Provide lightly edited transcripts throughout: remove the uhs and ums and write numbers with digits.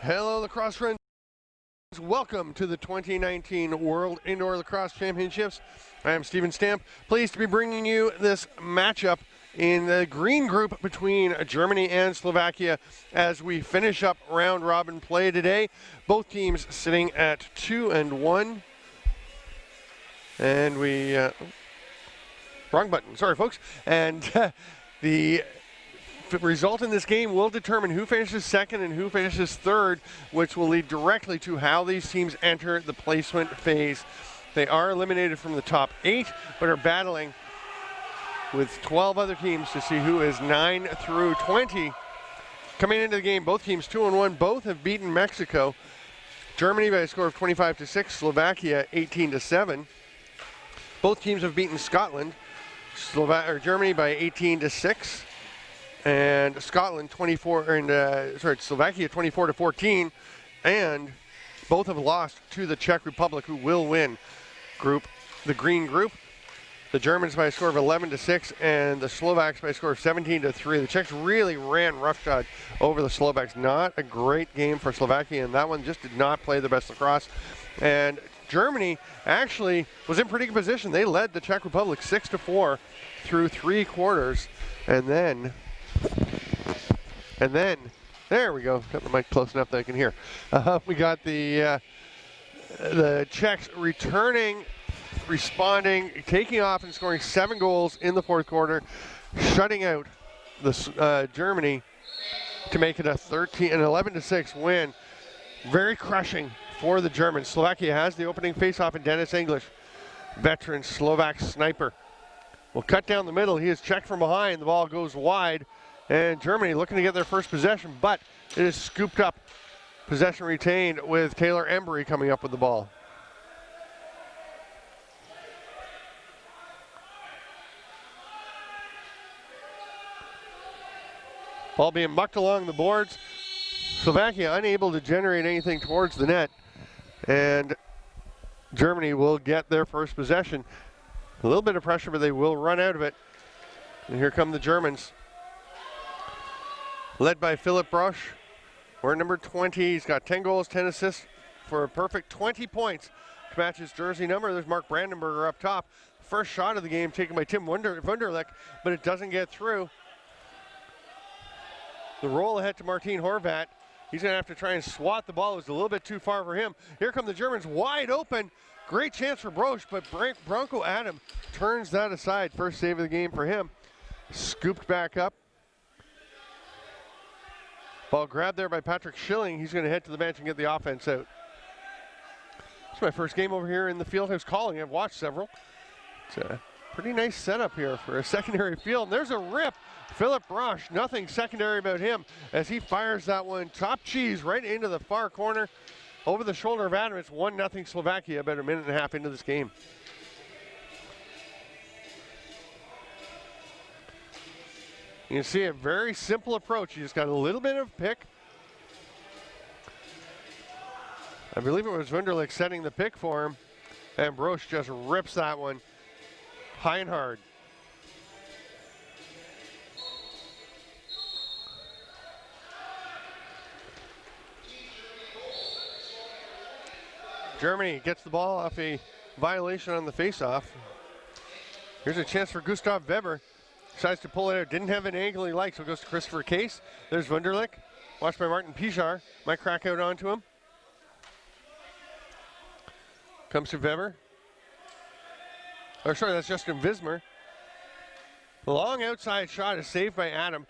Hello, lacrosse friends. Welcome to the 2019 World Indoor Lacrosse Championships. I am Steven Stamp, pleased to be bringing you this matchup in the green group between Germany and Slovakia as we finish up round robin play today. Both teams sitting at 2-1. And we, wrong button, sorry folks. And the result in this game will determine who finishes second and who finishes third, which will lead directly to how these teams enter the placement phase. They are eliminated from the top 8, but are battling with 12 other teams to see who is 9 through 20. Coming into the game, both teams 2-1. Both have beaten Mexico. Germany by a score of 25-6, Slovakia 18-7. Both teams have beaten Scotland. Germany by 18-6. And Scotland Slovakia 24-14, and both have lost to the Czech Republic, who will win the green group. The Germans by a score of 11-6, and the Slovaks by a score of 17-3. The Czechs really ran roughshod over the Slovaks. Not a great game for Slovakia, and that one just did not play the best lacrosse. And Germany actually was in pretty good position. They led the Czech Republic 6-4 through 3 quarters, and then, there we go. Got the mic close enough that I can hear. We got the Czechs returning, responding, taking off and scoring 7 goals in the 4th quarter, shutting out the Germany to make it an 11-6 win. Very crushing for the Germans. Slovakia has the opening faceoff, and Dennis English, veteran Slovak sniper, will cut down the middle. He is checked from behind. The ball goes wide. And Germany looking to get their first possession, but it is scooped up. Possession retained with Taylor Embry coming up with the ball. Ball being mucked along the boards. Slovakia unable to generate anything towards the net. And Germany will get their first possession. A little bit of pressure, but they will run out of it. And here come the Germans, led by Philipp Brosch. We're number 20. He's got 10 goals, 10 assists for a perfect 20 points to match his jersey number. There's Mark Brandenberger up top. First shot of the game taken by Tim Wunderlich, but it doesn't get through. The roll ahead to Martin Horvat. He's going to have to try and swat the ball. It was a little bit too far for him. Here come the Germans, wide open. Great chance for Brosch, but Bronco Adam turns that aside. First save of the game for him. Scooped back up. Ball grabbed there by Patrick Schilling. He's going to head to the bench and get the offense out. It's my first game over here in the Fieldhouse Calling. I've watched several. It's a pretty nice setup here for a secondary field. And there's a rip. Philipp Brosch, nothing secondary about him as he fires that one top cheese right into the far corner over the shoulder of Adam. It's 1-0 Slovakia about a minute and a half into this game. You can see a very simple approach. You just got a little bit of pick. I believe it was Wunderlich setting the pick for him, and Brosch just rips that one high and hard. Germany gets the ball off a violation on the faceoff. Here's a chance for Gustav Weber. Decides to pull it out. Didn't have an angle he likes, so goes to Christopher Case. There's Wunderlich. Watched by Martin Pijar. Might crack out onto him. Comes to Weber. That's Justin Wismer. The long outside shot is saved by Adam.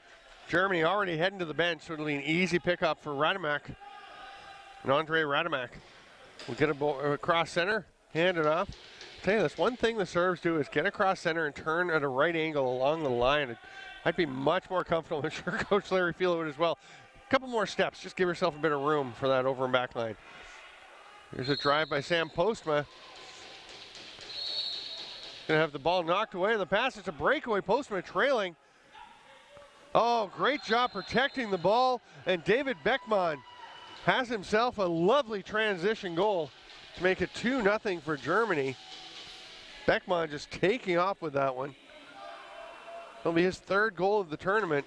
Germany already heading to the bench, so it'll be an easy pickup for Rademak. And Andre Rademak will get across center, hand it off. I'll tell you, that's one thing the Serbs do is get across center and turn at a right angle along the line. I'd be much more comfortable. I'm sure Coach Larry Field would as well. A couple more steps. Just give yourself a bit of room for that over and back line. Here's a drive by Sam Postma. Gonna have the ball knocked away in the pass. It's a breakaway. Postma trailing. Oh, great job protecting the ball. And David Beckman has himself a lovely transition goal to make it 2-0 for Germany. Beckman just taking off with that one. It'll be his 3rd goal of the tournament.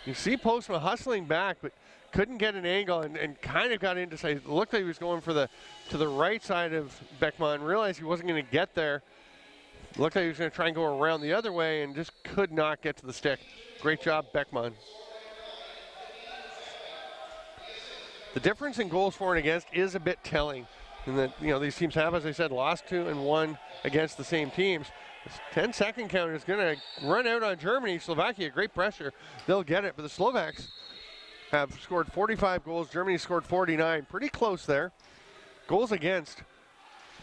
You see Postma hustling back, but couldn't get an angle and kind of got indecisive. It looked like he was going for to the right side of Beckman, realized he wasn't going to get there. Looked like he was going to try and go around the other way and just could not get to the stick. Great job, Beckman. The difference in goals for and against is a bit telling. And that, these teams have, as I said, lost 2 and 1 against the same teams. This 10-second count is going to run out on Germany. Slovakia, great pressure. They'll get it, but the Slovaks have scored 45 goals. Germany scored 49. Pretty close there. Goals against.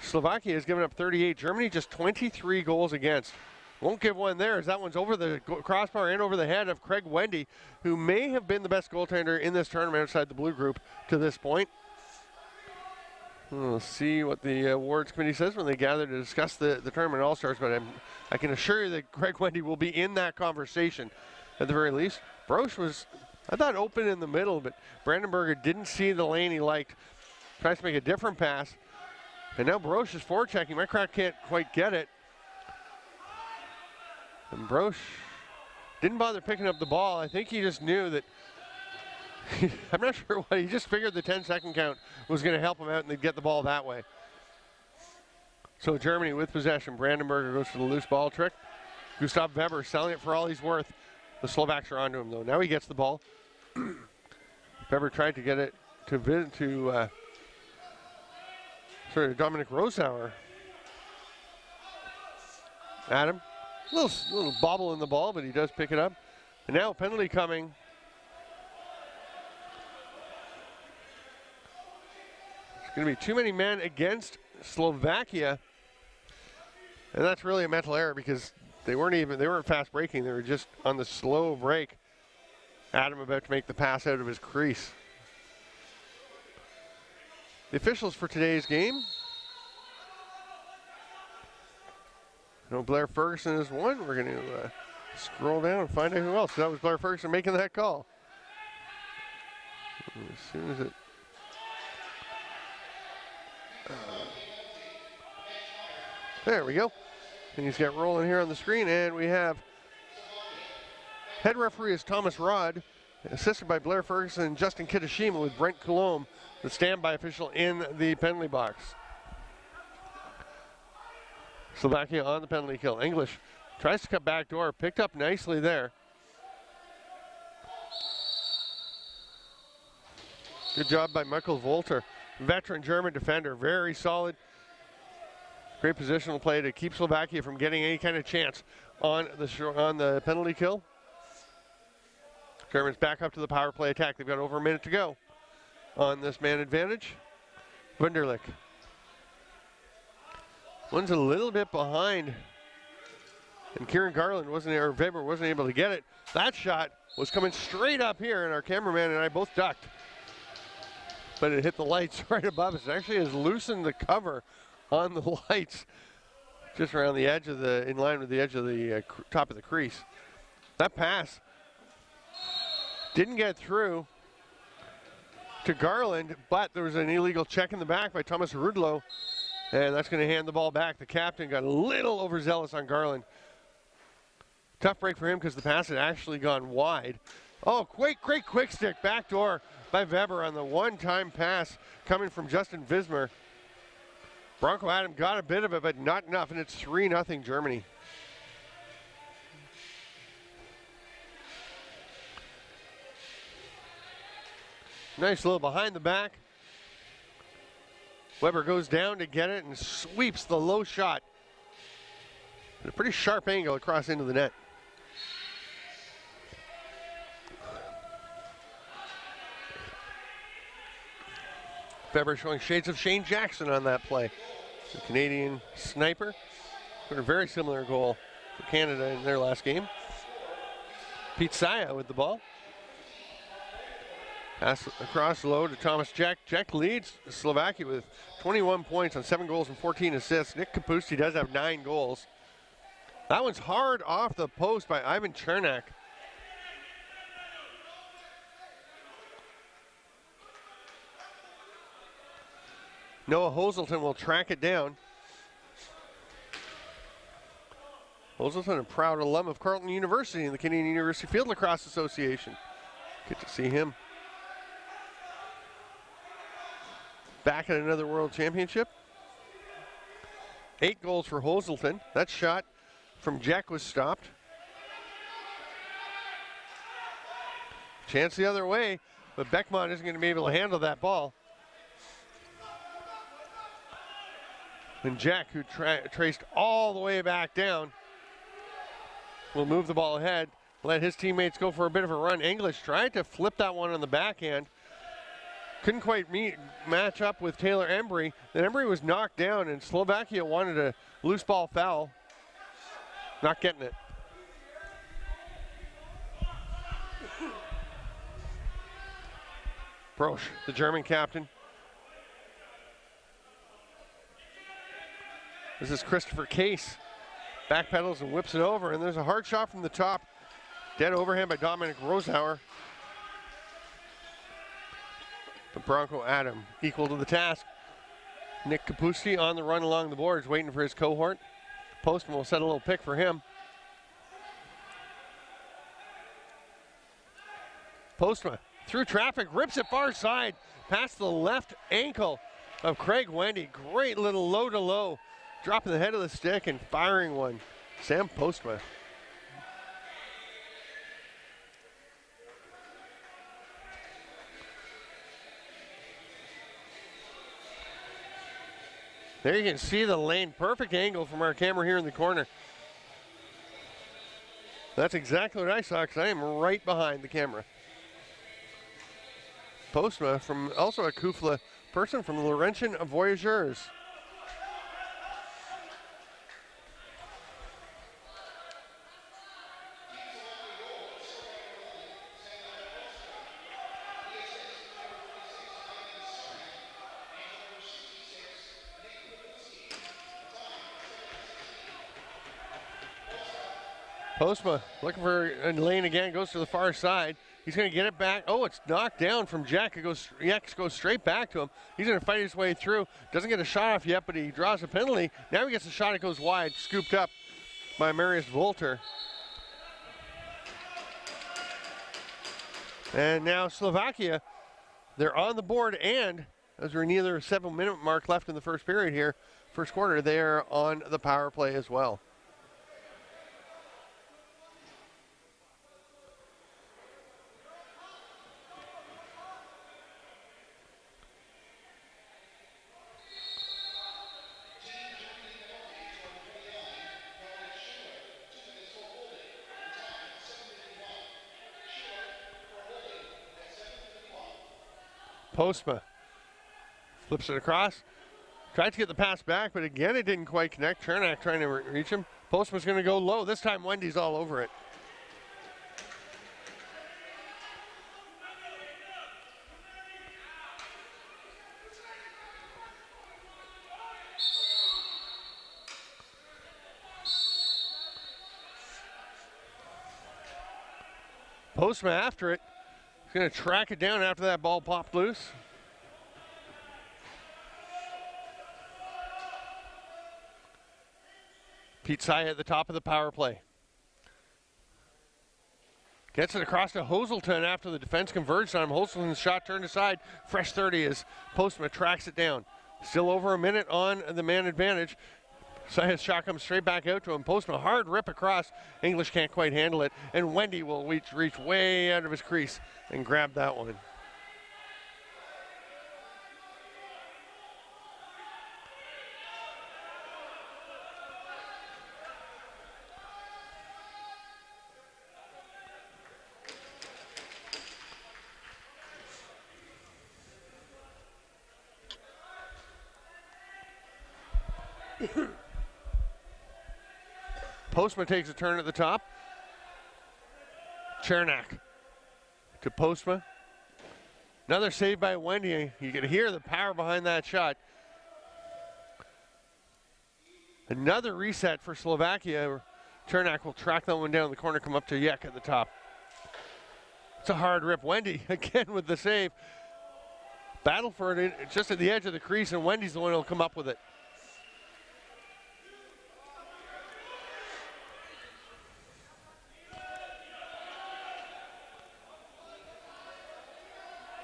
Slovakia has given up 38. Germany just 23 goals against. Won't give one there as that one's over the crossbar and over the head of Craig Wendy, who may have been the best goaltender in this tournament outside the blue group to this point. We'll see what the awards committee says when they gather to discuss the tournament All-Stars, but I can assure you that Craig Wendy will be in that conversation at the very least. Broch was, I thought, open in the middle, but Brandenburger didn't see the lane he liked. Tries to make a different pass. And now Broch is forechecking. My crack can't quite get it. And Broch didn't bother picking up the ball. I think he just knew that, I'm not sure what, he just figured the 10-second count was going to help him out and they'd get the ball that way. So Germany with possession. Brandenburger goes for the loose ball trick. Gustav Weber selling it for all he's worth. The Slovaks are onto him though. Now he gets the ball. Weber tried to get it to Dominic Rosauer. Adam, little bobble in the ball, but he does pick it up. And now penalty coming. It's going to be too many men against Slovakia. And that's really a mental error because they weren't fast breaking. They were just on the slow break. Adam about to make the pass out of his crease. The officials for today's game. Blair Ferguson is one. We're going to scroll down and find out who else. That was Blair Ferguson making that call. As soon as it... there we go. And he's got rolling here on the screen. And we have head referee is Thomas Rod, assisted by Blair Ferguson and Justin Kitashima with Brent Colombe, the standby official in the penalty box. Slovakia on the penalty kill. English tries to cut back door, picked up nicely there. Good job by Michael Volter, veteran German defender, very solid. Great positional play to keep Slovakia from getting any kind of chance on the penalty kill. Germans back up to the power play attack. They've got over a minute to go on this man advantage. Wunderlich. One's a little bit behind. And Kieran Garland Weber wasn't able to get it. That shot was coming straight up here, and our cameraman and I both ducked. But it hit the lights right above us. It actually has loosened the cover on the lights just around the edge of in line with the edge of the top of the crease. That pass didn't get through to Garland, but there was an illegal check in the back by Thomas Rudlow, and that's going to hand the ball back. The captain got a little overzealous on Garland. Tough break for him because the pass had actually gone wide. Oh, great quick stick, backdoor by Weber on the one-time pass coming from Justin Vismer. Bronco Adam got a bit of it, but not enough, and it's 3-0 Germany. Nice little behind the back. Weber goes down to get it and sweeps the low shot. At a pretty sharp angle across into the net. Weber showing shades of Shane Jackson on that play. The Canadian sniper. Put a very similar goal for Canada in their last game. Pete Saya with the ball. Pass across low to Thomas Jack. Jack leads Slovakia with 21 points on 7 goals and 14 assists. Nick Kapusti does have 9 goals. That one's hard off the post by Ivan Chernak. Noah Hoselton will track it down. Hoselton, a proud alum of Carleton University and the Canadian University Field Lacrosse Association. Good to see him back at another World Championship. 8 goals for Hoselton. That shot from Jack was stopped. Chance the other way, but Beckmont isn't going to be able to handle that ball. And Jack, who traced all the way back down, will move the ball ahead, let his teammates go for a bit of a run. English tried to flip that one on the backhand. Couldn't quite match up with Taylor Embry. Then Embry was knocked down, and Slovakia wanted a loose ball foul. Not getting it. Brosch, the German captain. This is Christopher Case. Backpedals and whips it over, and there's a hard shot from the top. Dead overhand by Dominic Rosauer. But Bronco Adam equal to the task. Nick Kapusti on the run along the boards, waiting for his cohort. Postman will set a little pick for him. Postman through traffic, rips it far side, past the left ankle of Craig Wendy. Great little low to low, dropping the head of the stick and firing one. Sam Postma. There you can see the lane. Perfect angle from our camera here in the corner. That's exactly what I saw because I am right behind the camera. Postma from also a Kufla person from the Laurentian Voyageurs. Postma looking for a lane again, goes to the far side. He's going to get it back. Oh, it's knocked down from Jack. It goes straight back to him. He's going to fight his way through. Doesn't get a shot off yet, but he draws a penalty. Now he gets a shot. It goes wide, scooped up by Marius Volter. And now Slovakia, they're on the board, and as we're near the 7-minute mark left in the first period here, first quarter, they're on the power play as well. Postma flips it across. Tried to get the pass back, but again, it didn't quite connect. Chernak trying to reach him. Postma's going to go low. This time, Wendy's all over it. Postma after it. He's going to track it down after that ball popped loose. Pete Sy at the top of the power play. Gets it across to Hoselton after the defense converged on him. Hoselton's shot turned aside. Fresh 30 as Postma tracks it down. Still over a minute on the man advantage. Saya's shot comes straight back out to him. Postma, hard rip across. English can't quite handle it. And Wendy will reach way out of his crease and grab that one. Postma takes a turn at the top. Chernak to Postma. Another save by Wendy. You can hear the power behind that shot. Another reset for Slovakia. Chernak will track that one down the corner, come up to Yek at the top. It's a hard rip. Wendy again with the save. Battle for it just at the edge of the crease, and Wendy's the one who'll come up with it.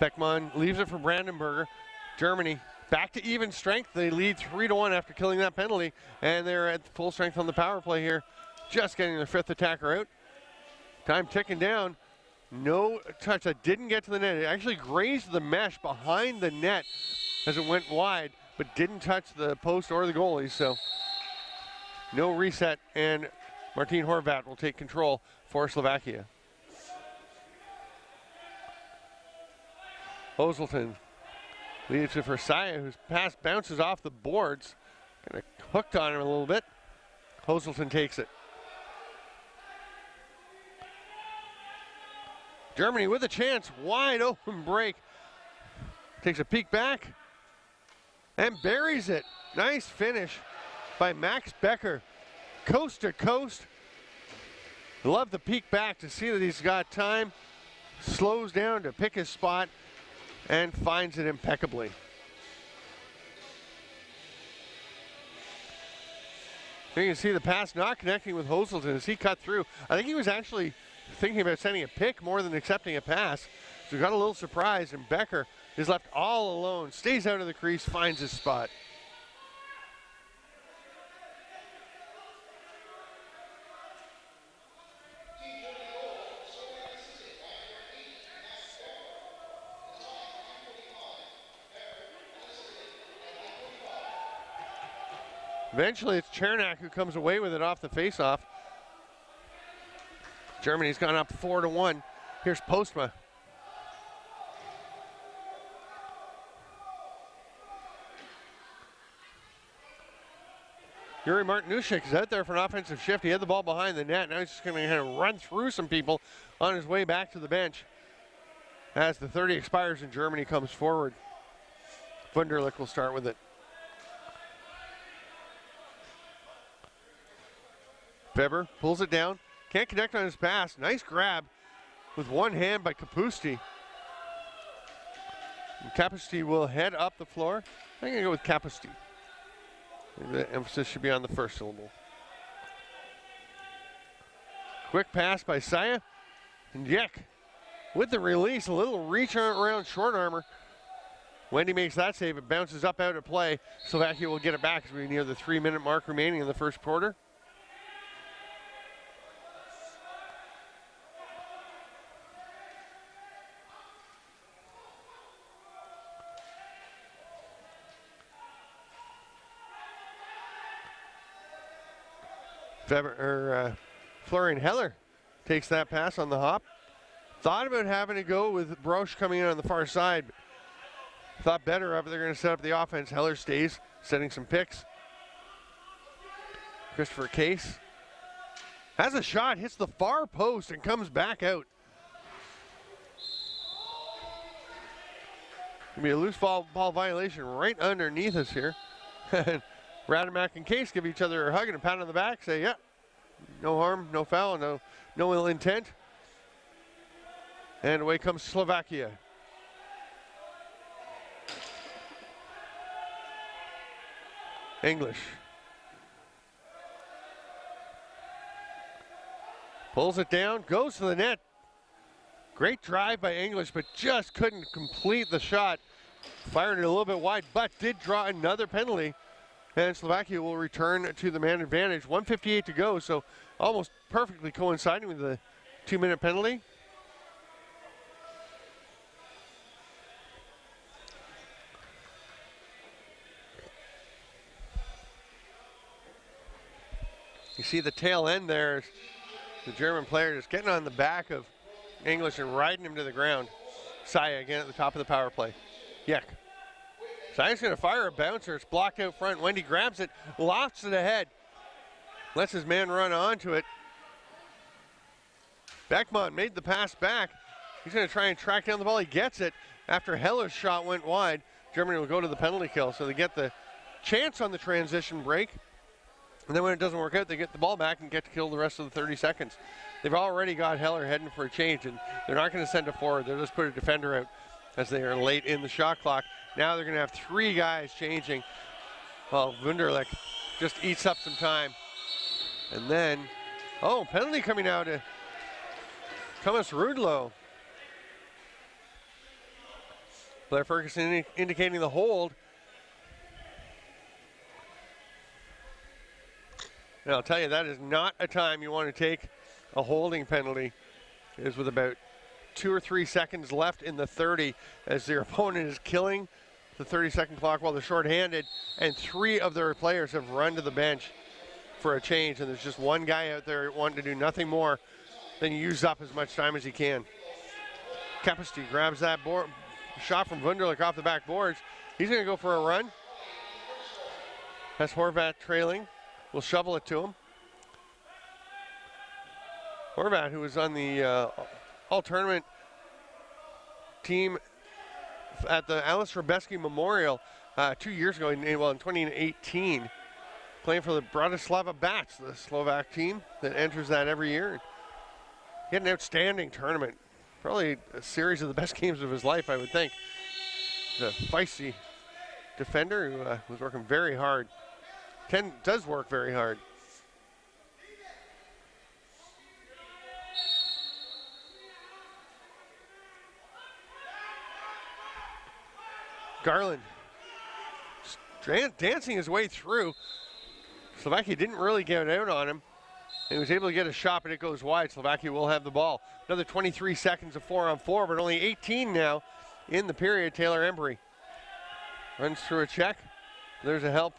Beckmann leaves it for Brandenburger. Germany back to even strength. They lead 3-1 after killing that penalty, and they're at full strength on the power play here, just getting their 5th attacker out. Time ticking down. No touch. That didn't get to the net. It actually grazed the mesh behind the net as it went wide, but didn't touch the post or the goalie. So no reset, and Martin Horvat will take control for Slovakia. Hoselton leads it for Saya, whose pass bounces off the boards. Kind of hooked on him a little bit. Hoselton takes it. Germany with a chance, wide open break. Takes a peek back and buries it. Nice finish by Max Becker. Coast to coast. Love the peek back to see that he's got time. Slows down to pick his spot and finds it impeccably. You can see the pass not connecting with Hoselton as he cut through. I think he was actually thinking about sending a pick more than accepting a pass. So got a little surprised, and Becker is left all alone, stays out of the crease, finds his spot. Eventually, it's Chernak who comes away with it off the faceoff. Germany's gone up 4-1. Here's Postma. Yuri Martinushek is out there for an offensive shift. He had the ball behind the net. Now he's just going to kind of run through some people on his way back to the bench as the 30 expires and Germany comes forward. Wunderlich will start with it. Weber pulls it down. Can't connect on his pass. Nice grab with one hand by Kapusti. And Kapusti will head up the floor. I'm going to go with Kapusti. The emphasis should be on the first syllable. Quick pass by Saya. And Yek with the release. A little reach around short armor. Wendy makes that save. It bounces up out of play. Slovakia will get it back as we're near the 3-minute mark remaining in the first quarter. Florian Heller takes that pass on the hop. Thought about having to go with Broch coming in on the far side. Thought better of it. They're going to set up the offense. Heller stays, setting some picks. Christopher Case has a shot, hits the far post and comes back out. Gonna be a loose ball violation right underneath us here. Rademack and Case give each other a hug and a pat on the back, say, yeah, no harm, no foul, no ill intent. And away comes Slovakia. English. Pulls it down, goes to the net. Great drive by English, but just couldn't complete the shot. Fired it a little bit wide, but did draw another penalty. And Slovakia will return to the man advantage. 1:58 to go, so almost perfectly coinciding with the 2-minute penalty. You see the tail end there. The German player just getting on the back of English and riding him to the ground. Saya again at the top of the power play. Yek. Saya's going to fire a bouncer. It's blocked out front. Wendy grabs it, lofts it ahead. Lets his man run onto it. Beckmann made the pass back. He's going to try and track down the ball. He gets it after Heller's shot went wide. Germany will go to the penalty kill, so they get the chance on the transition break. And then when it doesn't work out, they get the ball back and get to kill the rest of the 30 seconds. They've already got Heller heading for a change, and they're not going to send it forward. They'll just put a defender out as they are late in the shot clock. Now they're going to have 3 guys changing. Well, Wunderlich just eats up some time. And then, penalty coming out to Thomas Rudlow. Blair Ferguson indicating the hold. And I'll tell you, that is not a time you want to take a holding penalty. It is with about 2 or 3 seconds left in the 30 as their opponent is killing the 30-second clock while they're shorthanded, and 3 of their players have run to the bench for a change, and there's just one guy out there wanting to do nothing more than use up as much time as he can. Capacity grabs that shot from Wunderlich off the back boards. He's going to go for a run. Has Horvat trailing. We'll shovel it to him. Horvat, who was on the all-tournament team at the Alice Rebeski Memorial 2 years ago, in 2018, playing for the Bratislava Bats, the Slovak team that enters that every year. He had an outstanding tournament. Probably a series of the best games of his life, I would think. He's a feisty defender who was working very hard. Does work very hard. Garland dancing his way through. Slovakia didn't really get out on him. He was able to get a shot, but it goes wide. Slovakia will have the ball. Another 23 seconds of 4-on-4, but only 18 now in the period. Taylor Embry runs through a check. There's a help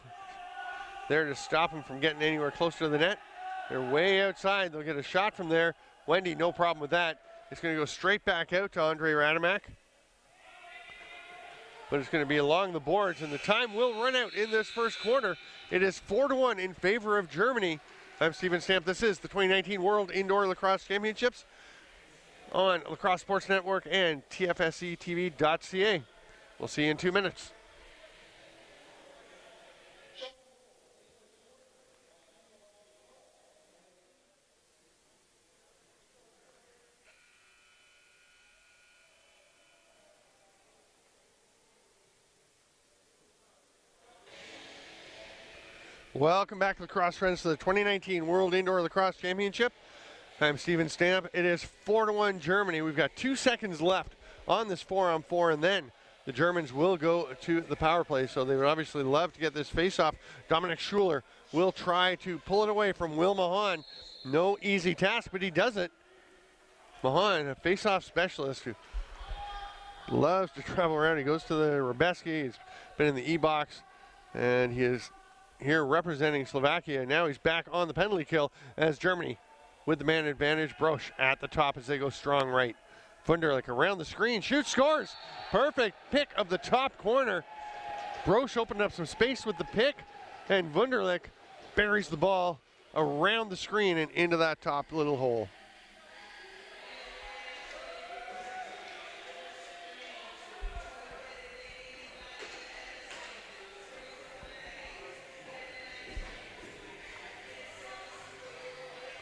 there to stop him from getting anywhere close to the net. They're way outside. They'll get a shot from there. Wendy, no problem with that. It's going to go straight back out to Andre Radamak. But it's going to be along the boards, and the time will run out in this first quarter. It is 4-1 in favor of Germany. I'm Steven Stamp. This is the 2019 World Indoor Lacrosse Championships on Lacrosse Sports Network and TFSCTV.ca. We'll see you in 2 minutes. Welcome back, lacrosse friends, to the 2019 World Indoor Lacrosse Championship. I'm Steven Stamp. It is 4-1 Germany. We've got 2 seconds left on this 4-on-4, and then the Germans will go to the power play. So they would obviously love to get this face-off. Dominic Schuler will try to pull it away from Will Mahan. No easy task, but he does it. Mahan, a face-off specialist who loves to travel around. He goes to the Rebeski. He's been in the E-box, and he is here representing Slovakia. Now he's back on the penalty kill as Germany with the man advantage. Broch at the top as they go strong right. Wunderlich around the screen, shoots, scores. Perfect pick of the top corner. Broch opened up some space with the pick, and Wunderlich buries the ball around the screen and into that top little hole.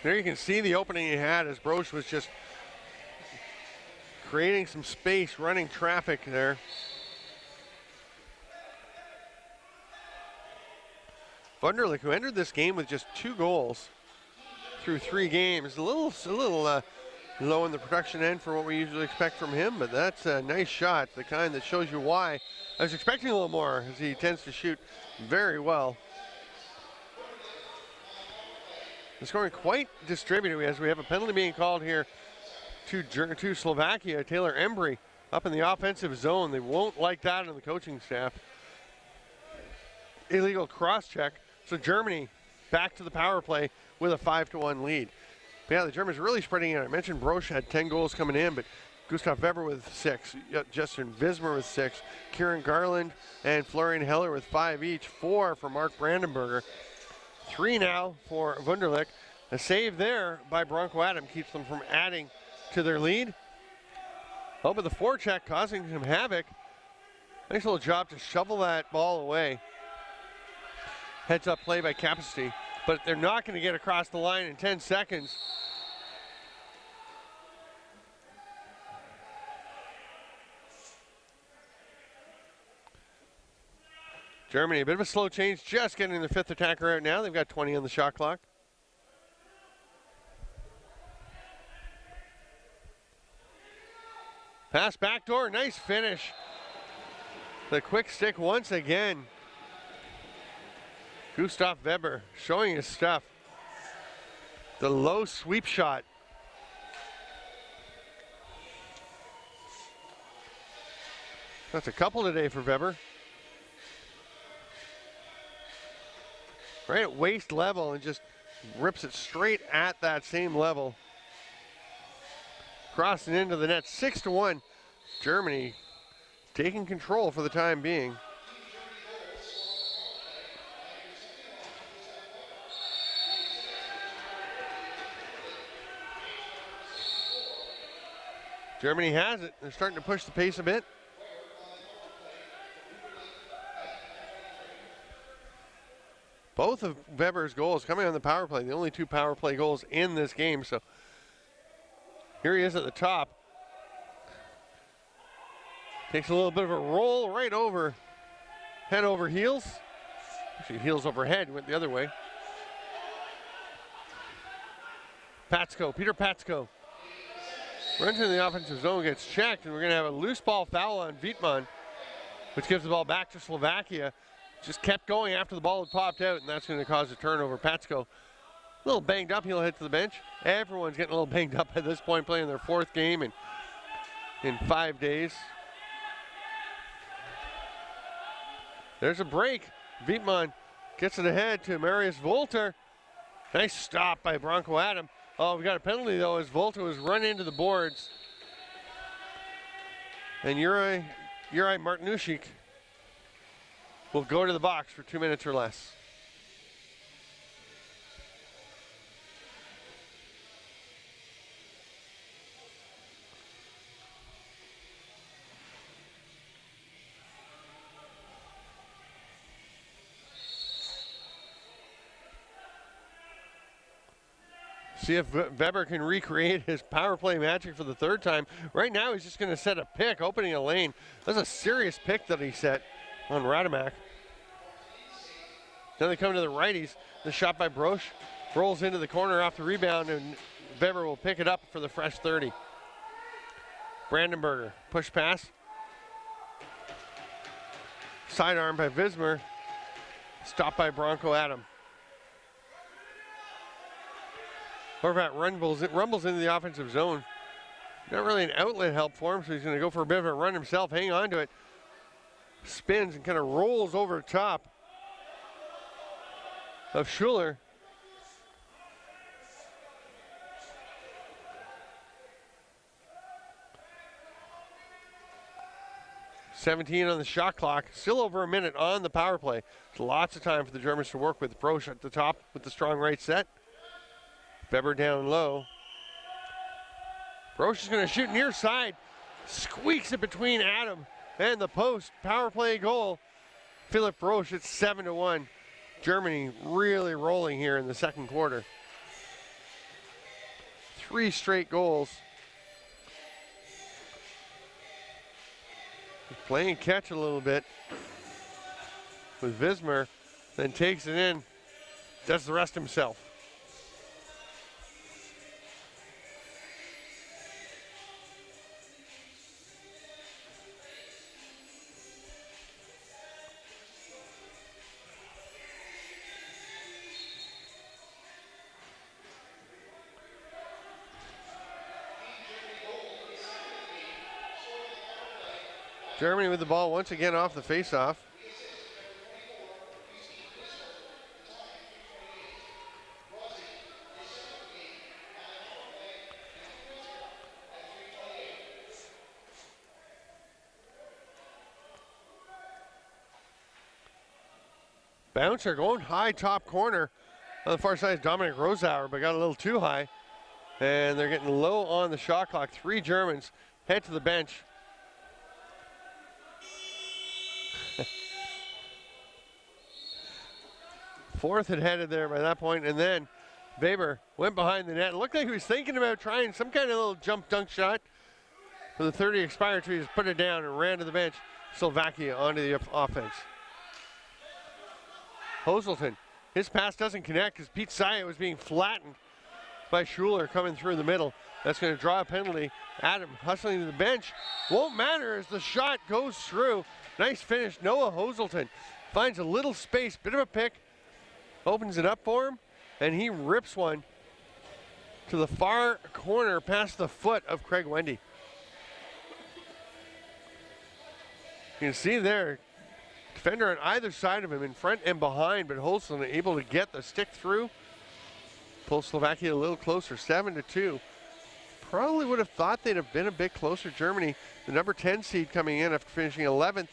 There you can see the opening he had as Broch was just creating some space, running traffic there. Wunderlich, who entered this game with just 2 goals through 3 games, a little low in the production end for what we usually expect from him, but that's a nice shot, the kind that shows you why. I was expecting a little more, as he tends to shoot very well. The scoring quite distributed as we have a penalty being called here to Slovakia. Taylor Embry up in the offensive zone. They won't like that in the coaching staff. Illegal cross check. So Germany back to the power play with a 5-1 lead. But yeah, the Germans really spreading it. I mentioned Broch had 10 goals coming in, but Gustav Weber with 6, Justin Vismer with 6, Kieran Garland and Florian Heller with 5 each, 4 for Mark Brandenberger. 3 now for Wunderlich. A save there by Bronco Adam keeps them from adding to their lead. Oh, but the forecheck causing some havoc. Nice little job to shovel that ball away. Heads up play by Capacity, but they're not going to get across the line in 10 seconds. Germany, a bit of a slow change, just getting the 5th attacker out now. They've got 20 on the shot clock. Pass backdoor, nice finish The quick stick once again. Gustav Weber showing his stuff. The low sweep shot. That's a couple today for Weber. Right at waist level and just rips it straight at that same level. Crossing into the net, 6-1. Germany taking control for the time being. Germany has it. They're starting to push the pace a bit. Both of Weber's goals coming on the power play, the only 2 power play goals in this game. So here he is at the top. Takes a little bit of a roll right over, head over heels. Actually, heels over head, went the other way. Patsko, Peter Patsko. Runs into the offensive zone, gets checked, and we're going to have a loose ball foul on Wittmann, which gives the ball back to Slovakia. Just kept going after the ball had popped out, and that's going to cause a turnover. Patsko, a little banged up, he'll head to the bench. Everyone's getting a little banged up at this point, playing their 4th game in 5 days. There's a break. Wittmann gets it ahead to Marius Volter. Nice stop by Bronco Adam. Oh, we got a penalty, though, as Volta was run into the boards. And Juraj Martinušić will go to the box for 2 minutes or less. See if Weber can recreate his power play magic for the 3rd time. Right now, he's just going to set a pick, opening a lane. That's a serious pick that he set on Radomak. Then they come to the righties. The shot by Broch rolls into the corner off the rebound, and Weber will pick it up for the fresh 30. Brandenburger, push pass. Sidearm by Vismer. Stopped by Bronco Adam. Horvat rumbles into the offensive zone. Not really an outlet help for him, so he's going to go for a bit of a run himself. Hang on to it. Spins and kind of rolls over the top of Schuler. .17 on the shot clock. Still over a minute on the power play. There's lots of time for the Germans to work with. Broch at the top with the strong right set. Weber down low. Broch is going to shoot near side. Squeaks it between Adam and the post. Power play goal. Philipp Broch, it's 7-1. Germany really rolling here in the 2nd quarter. 3 straight goals. Playing catch a little bit with Vismer, then takes it in, does the rest himself. Germany with the ball once again off the faceoff. Bouncer going high top corner. On the far side is Dominic Rosauer, but got a little too high. And they're getting low on the shot clock. 3 Germans head to the bench. Fourth had headed there by that point, and then Weber went behind the net. It looked like he was thinking about trying some kind of little jump dunk shot. For the 30 expired, so he just put it down and ran to the bench. Slovakia onto the offense. Hoselton, his pass doesn't connect because Pete Saya was being flattened by Schuler coming through the middle. That's going to draw a penalty. Adam hustling to the bench. Won't matter as the shot goes through. Nice finish. Noah Hoselton finds a little space, bit of a pick, opens it up for him, and he rips one to the far corner past the foot of Craig Wendy. You can see there, defender on either side of him, in front and behind, but Holston able to get the stick through. Pulls Slovakia a little closer, 7-2. Probably would have thought they'd have been a bit closer. Germany, the number 10 seed coming in after finishing 11th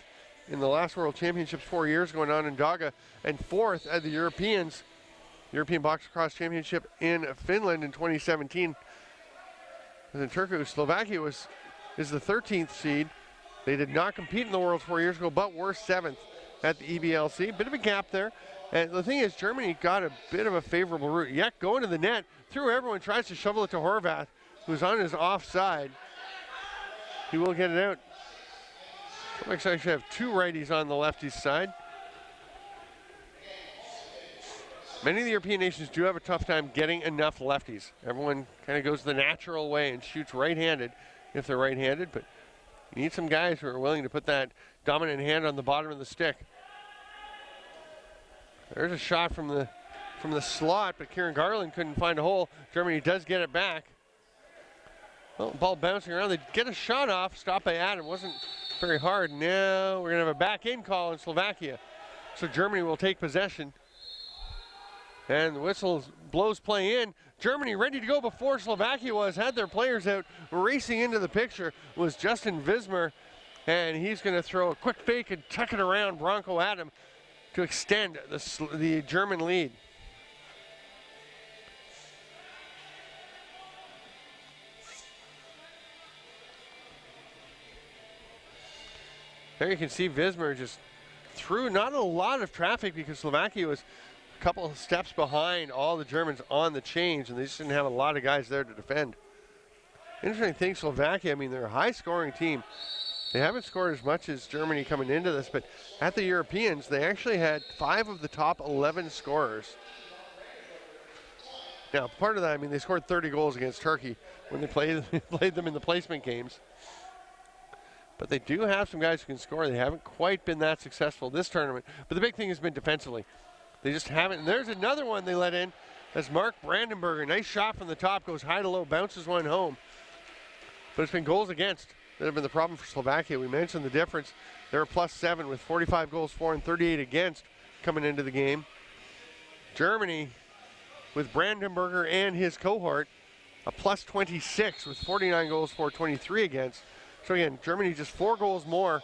in the last World Championships 4 years going on in Daga, and 4th at the European Box Lacrosse Championship in Finland in 2017. And in Turku, Slovakia is the 13th seed. They did not compete in the Worlds 4 years ago, but were 7th at the EBLC. Bit of a gap there. And the thing is, Germany got a bit of a favorable route. Yek going to the net, through everyone, tries to shovel it to Horvath, who's on his offside. He will get it out. Looks like I should have two righties on the lefties side. Many of the European nations do have a tough time getting enough lefties. Everyone kind of goes the natural way and shoots right-handed if they're right-handed, but you need some guys who are willing to put that dominant hand on the bottom of the stick. There's a shot from the slot, but Kieran Garland couldn't find a hole. Germany does get it back. Well, ball bouncing around. They get a shot off, stopped by Adam. Wasn't very hard. Now we're going to have a back-in call in Slovakia. So Germany will take possession. And the whistle blows play in. Germany ready to go before Slovakia was. Had their players out. Racing into the picture was Justin Vismer. And he's going to throw a quick fake and tuck it around Bronco Adam to extend the German lead. There you can see Vismer just threw not a lot of traffic because Slovakia was a couple of steps behind all the Germans on the change, and they just didn't have a lot of guys there to defend. Interesting thing, Slovakia, I mean, they're a high-scoring team. They haven't scored as much as Germany coming into this, but at the Europeans, they actually had 5 of the top 11 scorers. Now, part of that, I mean, they scored 30 goals against Turkey when they played them in the placement games. But they do have some guys who can score. They haven't quite been that successful this tournament. But the big thing has been defensively. They just haven't. And there's another one they let in. That's Mark Brandenberger. Nice shot from the top, goes high to low, bounces one home. But it's been goals against that have been the problem for Slovakia. We mentioned the difference. They're a +7 with 45 goals for and 38 against coming into the game. Germany, with Brandenberger and his cohort, a +26 with 49 goals for, 23 against. So again, Germany just 4 goals more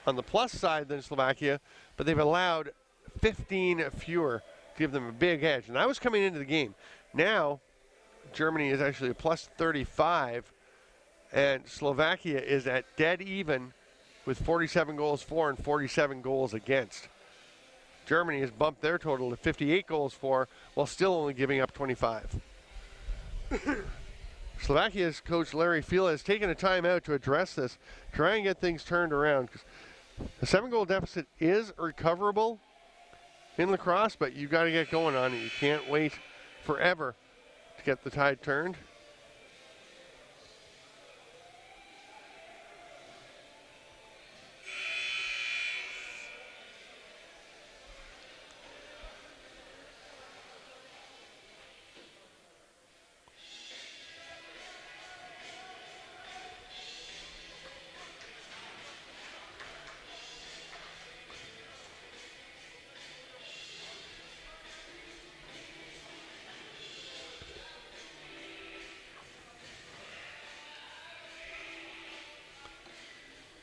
on the plus side than Slovakia, but they've allowed 15 fewer to give them a big edge. And that was coming into the game. Now, Germany is actually a +35, and Slovakia is at dead even with 47 goals for and 47 goals against. Germany has bumped their total to 58 goals for, while still only giving up 25. Slovakia's coach Larry Fila has taken a timeout to address this, try and get things turned around. The 7-goal deficit is recoverable in lacrosse, but you've got to get going on it. You can't wait forever to get the tide turned.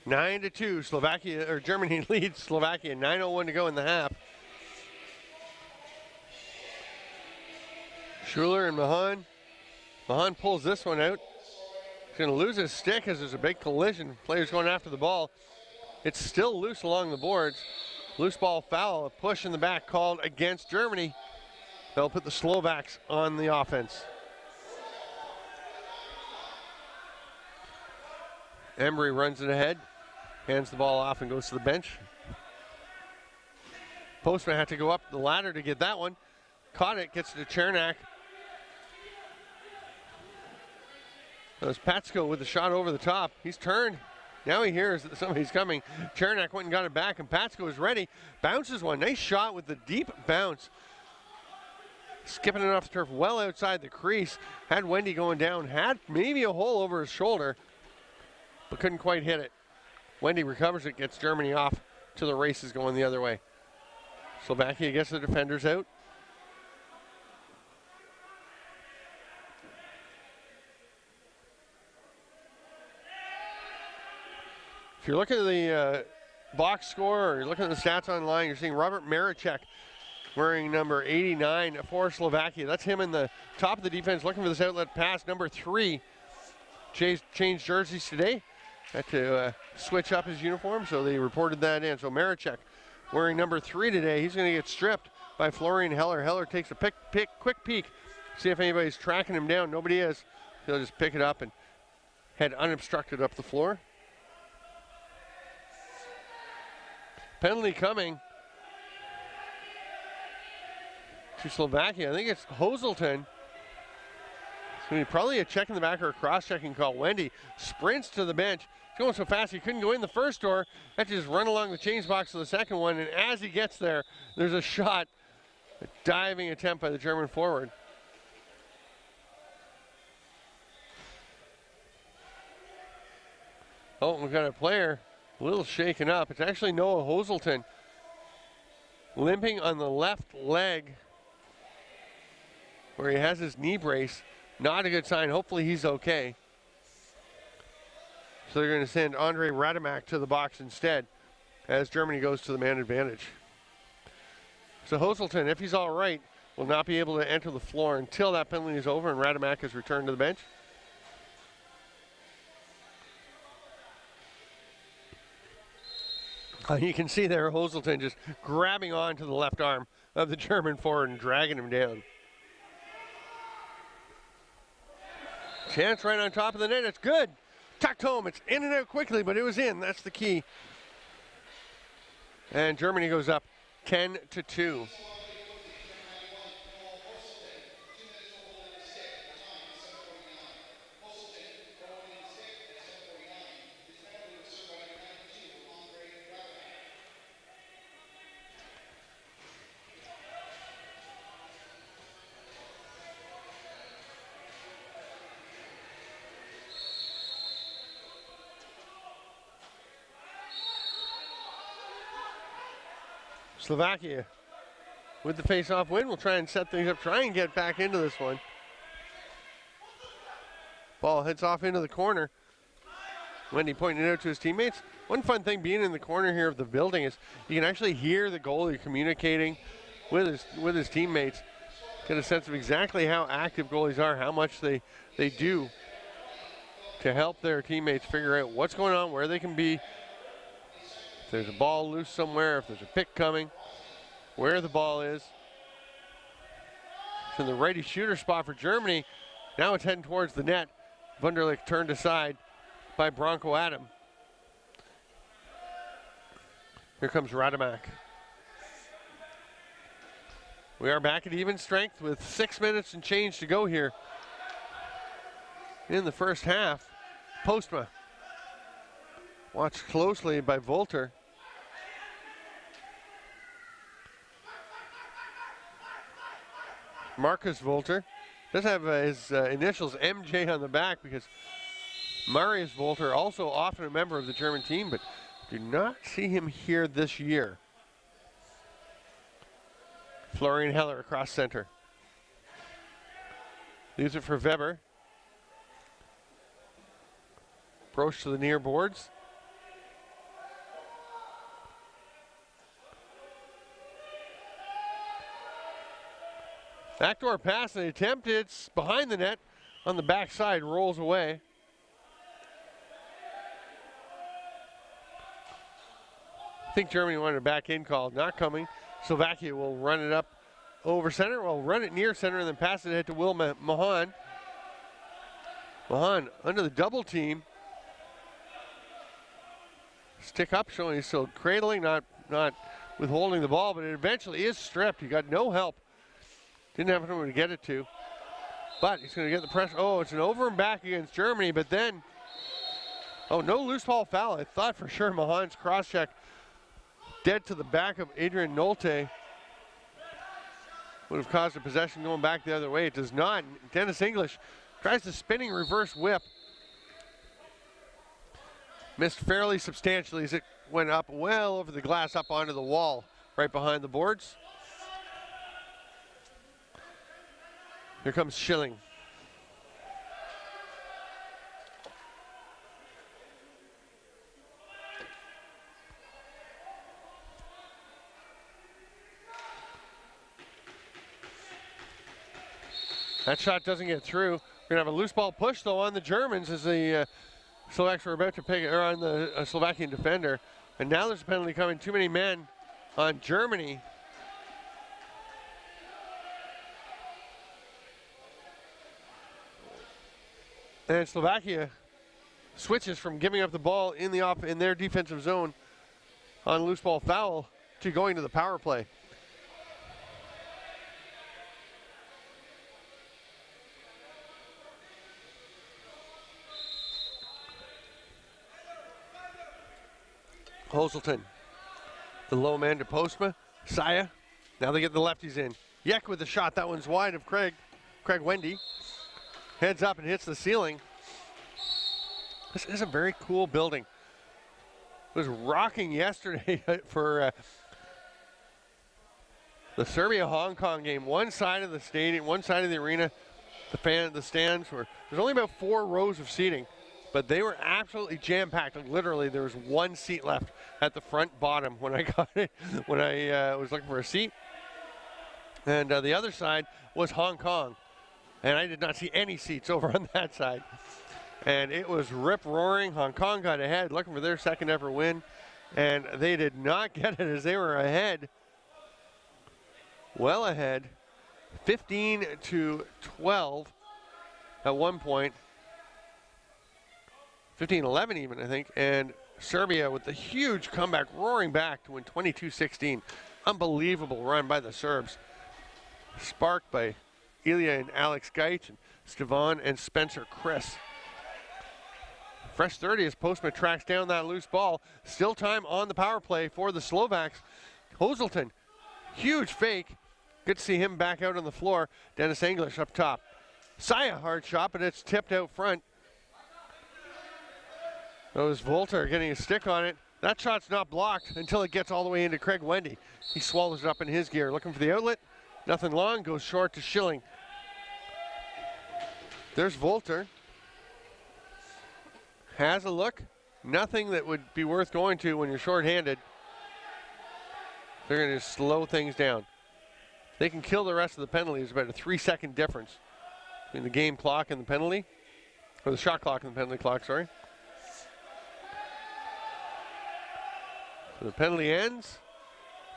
Nine to 2, Germany leads Slovakia. 9:01 to go in the half. Schuler and Mahan. Mahan pulls this one out. He's going to lose his stick as there's a big collision. Players going after the ball. It's still loose along the boards. Loose ball foul, a push in the back called against Germany. They'll put the Slovaks on the offense. Embry runs it ahead. Hands the ball off and goes to the bench. Postman had to go up the ladder to get that one. Caught it, gets it to Chernak. There's Patsko with the shot over the top. He's turned. Now he hears that somebody's coming. Chernak went and got it back, and Patsko is ready. Bounces one. Nice shot with the deep bounce. Skipping it off the turf well outside the crease. Had Wendy going down. Had maybe a hole over his shoulder, but couldn't quite hit it. Wendy recovers it, gets Germany off to the races going the other way. Slovakia gets the defenders out. If you're looking at the box score or you're looking at the stats online, you're seeing Robert Maricek wearing number 89 for Slovakia. That's him in the top of the defense looking for this outlet pass. Number 3 changed jerseys today. Had to switch up his uniform, so they reported that in. So Maricek wearing number 3 today. He's going to get stripped by Florian Heller. Heller takes a quick peek, see if anybody's tracking him down. Nobody is. He'll just pick it up and head unobstructed up the floor. Penalty coming to Slovakia. I think it's Hoselton. It's going to be probably a check in the back or a cross-checking call. Wendy sprints to the bench. He's going so fast he couldn't go in the first door. Had to just run along the change box to the second one, and as he gets there, there's a shot, a diving attempt by the German forward. Oh, we've got a player a little shaken up. It's actually Noah Hoselton, limping on the left leg where he has his knee brace. Not a good sign. Hopefully he's okay. So they're going to send Andre Radamak to the box instead as Germany goes to the man advantage. So Hoselton, if he's all right, will not be able to enter the floor until that penalty is over and Radamak is returned to the bench. You can see there Hoselton just grabbing onto the left arm of the German forward and dragging him down. Chance right on top of the net. It's good. Tucked home. It's in and out quickly, but it was in. That's the key. And Germany goes up 10-2. Slovakia with the face-off win will try and set things up, try and get back into this one. Ball heads off into the corner. Wendy pointing it out to his teammates. One fun thing being in the corner here of the building is you can actually hear the goalie communicating with his teammates. Get a sense of exactly how active goalies are, how much they do to help their teammates figure out what's going on, where they can be. If there's a ball loose somewhere, if there's a pick coming, where the ball is. It's in the righty shooter spot for Germany. Now it's heading towards the net. Wunderlich turned aside by Bronco Adam. Here comes Radamak. We are back at even strength with 6 minutes and change to go here in the first half. Postma watched closely by Volter. Marcus Volter does have his initials MJ on the back because Marius Volter, also often a member of the German team, but do not see him here this year. Florian Heller across center. Leaves it for Weber. Approach to the near boards. Backdoor pass and attempt. It's behind the net on the backside, rolls away. I think Germany wanted a back in call, not coming. Slovakia will run it up over center, will run it near center and then pass it ahead to Will Mahan. Mahan under the double team. Stick up showing he's still cradling, not withholding the ball, but it eventually is stripped. He got no help. Didn't have anyone to get it to. but he's going to get the pressure. Oh, it's an over and back against Germany, but then, oh, no loose ball foul. I thought for sure Mahan's cross check dead to the back of Adrian Nolte would have caused a possession going back the other way. It does not. Dennis English tries the spinning reverse whip. Missed fairly substantially as it went up well over the glass, up onto the wall right behind the boards. Here comes Schilling. That shot doesn't get through. We're going to have a loose ball push, though, on the Germans as the Slovaks were about to pick it, or on the Slovakian defender. And now there's a penalty coming. Too many men on Germany. And Slovakia switches from giving up the ball in their defensive zone on loose ball foul to going to the power play. Hoselton, the low man to Postma. Saya, now they get the lefties in. Yek with the shot, that one's wide of Craig Wendy. Heads up and hits the ceiling. This is a very cool building. It was rocking yesterday for the Serbia-Hong Kong game. One side of the stadium, one side of the arena, the stands were, there's only about 4 rows of seating, but they were absolutely jam-packed. Like literally, there was 1 seat left at the front bottom when I got it, when I was looking for a seat. And the other side was Hong Kong. And I did not see any seats over on that side. And it was rip-roaring. Hong Kong got ahead, looking for their second ever win. And they did not get it as they were ahead. Well ahead. 15-12 at one point. 15-11 even, I think. And Serbia with the huge comeback, roaring back to win 22-16. Unbelievable run by the Serbs. Sparked by Ilya and Alex Geich, and Stevan and Spencer Chris. Fresh 30 as Postma tracks down that loose ball. Still time on the power play for the Slovaks. Hoselton, huge fake. Good to see him back out on the floor. Dennis English up top. Saya, hard shot, but it's tipped out front. That was Volter getting a stick on it. That shot's not blocked until it gets all the way into Craig Wendy. He swallows it up in his gear. Looking for the outlet. Nothing long, goes short to Schilling. There's Volter. Has a look. Nothing that would be worth going to when you're shorthanded. They're going to slow things down. They can kill the rest of the penalties. About a 3-second difference between the game clock and the penalty. Or the shot clock and the penalty clock, sorry. So the penalty ends.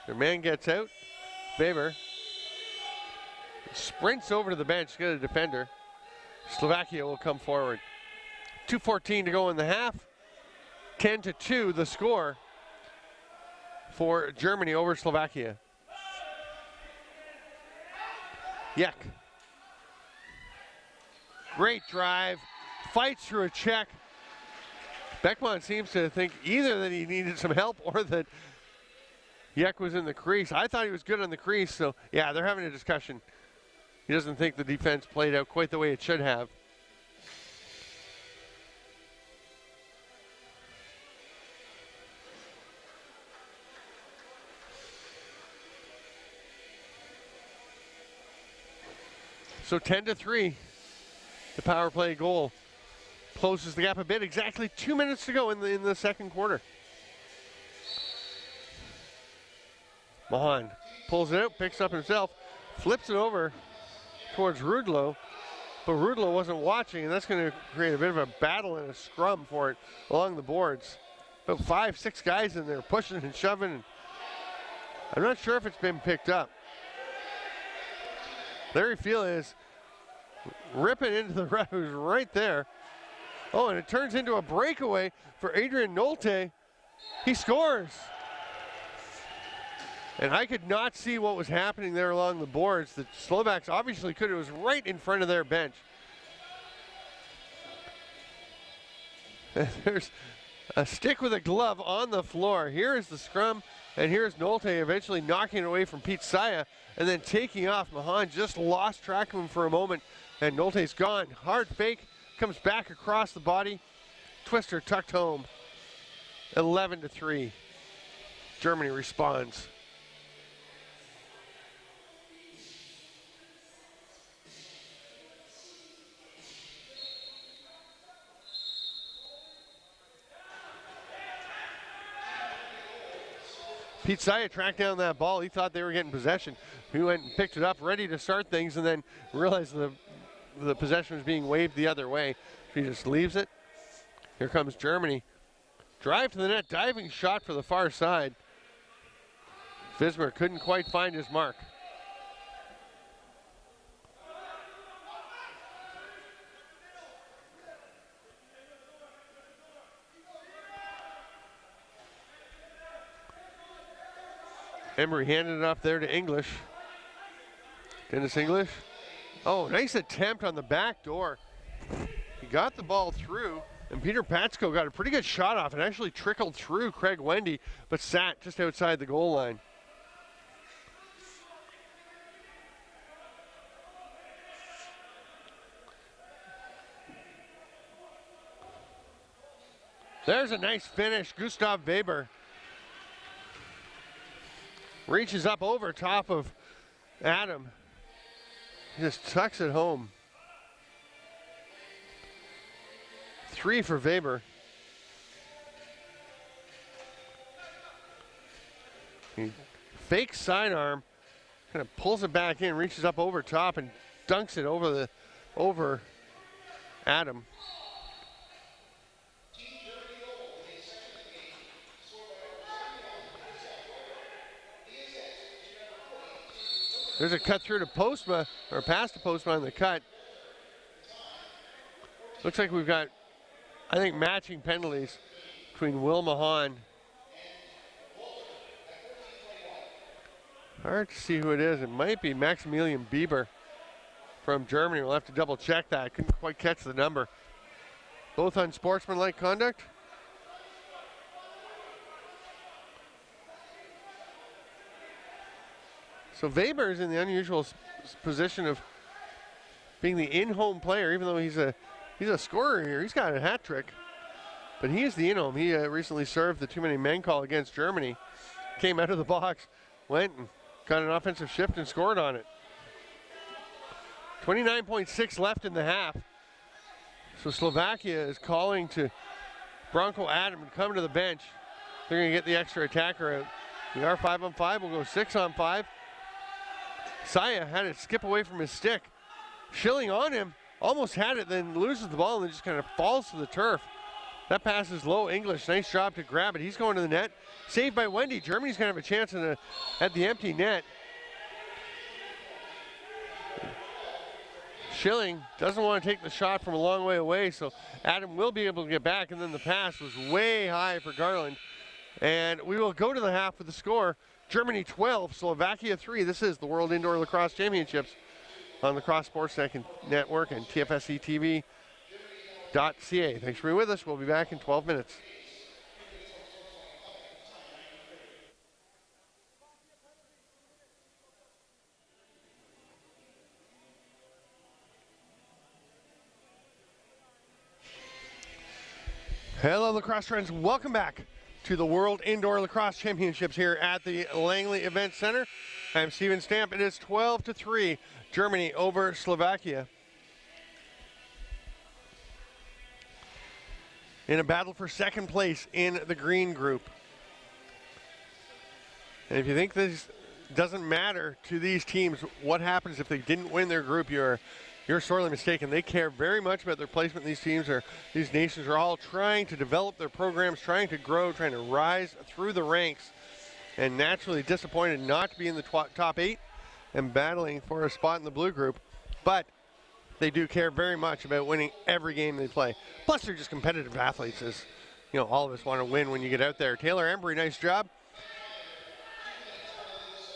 Their man gets out. Weber sprints over to the bench, get a defender. Slovakia will come forward. 2:14 to go in the half. 10-2 the score for Germany over Slovakia. Yek. Great drive. Fights through a check. Beckman seems to think either that he needed some help or that Yek was in the crease. I thought he was good on the crease, so yeah, they're having a discussion. He doesn't think the defense played out quite the way it should have. So 10-3, the power play goal closes the gap a bit. Exactly 2 minutes to go in the second quarter. Mahan pulls it out, picks up himself, flips it over towards Rudlow, but Rudlow wasn't watching, and that's going to create a bit of a battle and a scrum for it along the boards. About 5-6 guys in there pushing and shoving. I'm not sure if it's been picked up. Larry Field is ripping into the ref who's right there. Oh, and it turns into a breakaway for Adrian Nolte. He scores. And I could not see what was happening there along the boards. The Slovaks obviously could. It was right in front of their bench. And there's a stick with a glove on the floor. Here is the scrum, and here's Nolte eventually knocking it away from Pete Saya and then taking off. Mahan just lost track of him for a moment, and Nolte's gone. Hard fake, comes back across the body. Twister tucked home. 11-3. Germany responds. Pete Saya tracked down that ball. He thought they were getting possession. He went and picked it up, ready to start things, and then realized the possession was being waved the other way. He just leaves it. Here comes Germany. Drive to the net, diving shot for the far side. Vismer couldn't quite find his mark. Embry handed it up there to English. Dennis English. Oh, nice attempt on the back door. He got the ball through, and Peter Patsko got a pretty good shot off. It actually trickled through Craig Wendy, but sat just outside the goal line. There's a nice finish. Gustav Weber reaches up over top of Adam. He just tucks it home. 3 for Weber. He fakes sidearm, kind of pulls it back in, reaches up over top and dunks it over Adam. There's a cut through to Postma, or pass to Postma on the cut. Looks like we've got, I think, matching penalties between Will Mahan. Hard to see who it is. It might be Maximilian Bieber from Germany. We'll have to double check that. I couldn't quite catch the number. Both unsportsmanlike conduct. So Weber is in the unusual position of being the in-home player, even though he's a scorer here. He's got a hat trick, but he is the in-home. He recently served the too-many-men call against Germany. Came out of the box, went and got an offensive shift and scored on it. 29.6 left in the half. So Slovakia is calling to Bronco Adam to come to the bench. They're going to get the extra attacker out. We are 5-on-5. We'll go 6-on-5. Saya had it skip away from his stick. Schilling on him, almost had it, then loses the ball and then just kind of falls to the turf. That pass is low. English, nice job to grab it. He's going to the net. Saved by Wendy. Germany's going to have a chance at the empty net. Schilling doesn't want to take the shot from a long way away, so Adam will be able to get back, and then the pass was way high for Garland. And we will go to the half with the score. Germany 12, Slovakia 3. This is the World Indoor Lacrosse Championships on Lacrosse Sports Network and TFSCTV.ca. Thanks for being with us. We'll be back in 12 minutes. Hello, lacrosse friends. Welcome back to the World Indoor Lacrosse Championships here at the Langley Event Center. I'm Steven Stamp. It is 12-3, Germany over Slovakia. In a battle for second place in the green group. And if you think this doesn't matter to these teams, what happens if they didn't win their group, you're sorely mistaken. They care very much about their placement. These teams these nations are all trying to develop their programs, trying to grow, trying to rise through the ranks, and naturally disappointed not to be in the top 8 and battling for a spot in the blue group. But they do care very much about winning every game they play. Plus, they're just competitive athletes, as all of us want to win when you get out there. Taylor Embry, nice job.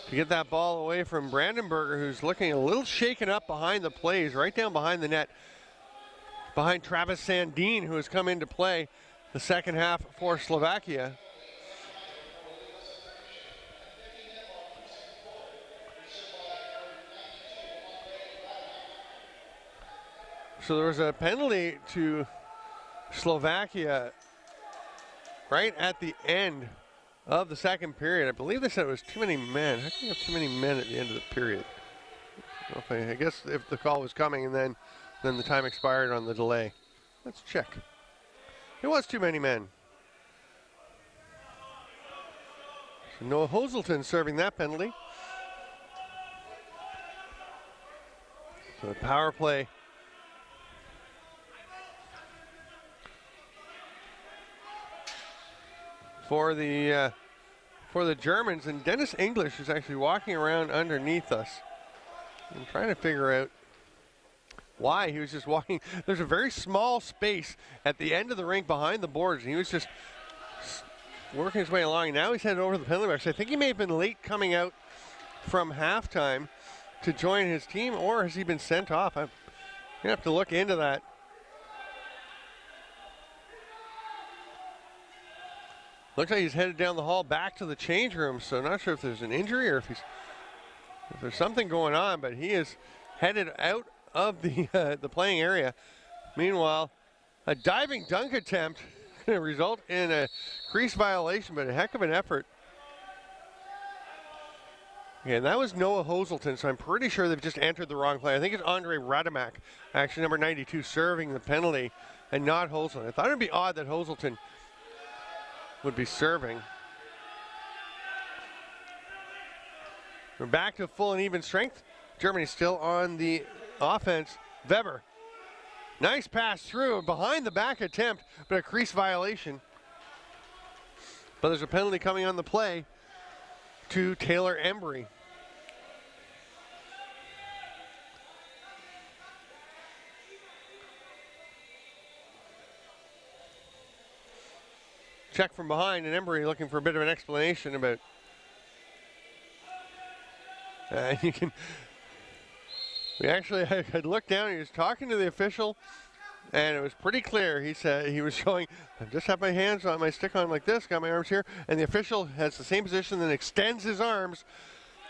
to get that ball away from Brandenburger, who's looking a little shaken up behind the plays, right down behind the net, behind Travis Sandin, who has come into play the second half for Slovakia. So there was a penalty to Slovakia right at the end of the second period. I believe they said it was too many men. How can you have too many men at the end of the period? Okay, I guess if the call was coming and then the time expired on the delay. Let's check. It was too many men. So Noah Hoselton serving that penalty. So the power play for the Germans, and Dennis English is actually walking around underneath us. I'm trying to figure out why he was just walking. There's a very small space at the end of the rink behind the boards, and he was just working his way along. Now he's headed over to the penalty box. I think he may have been late coming out from halftime to join his team, or has he been sent off? I'm gonna have to look into that. Looks like he's headed down the hall back to the change room, so not sure if there's an injury or if there's something going on, but he is headed out of the playing area. Meanwhile, a diving dunk attempt going to result in a crease violation, but a heck of an effort. And that was Noah Hoselton, so I'm pretty sure they've just entered the wrong play. I think it's Andre Radamak, actually number 92, serving the penalty, and not Hoselton. I thought it would be odd that Hoselton would be serving. We're back to full and even strength. Germany still on the offense. Weber, nice pass through, behind the back attempt, but a crease violation. But there's a penalty coming on the play to Taylor Embry. Check from behind, and Embry looking for a bit of an explanation about. You can. We actually had looked down. He was talking to the official, and it was pretty clear. He said he was showing. I just have my hands on my stick on like this. Got my arms here, and the official has the same position, then extends his arms,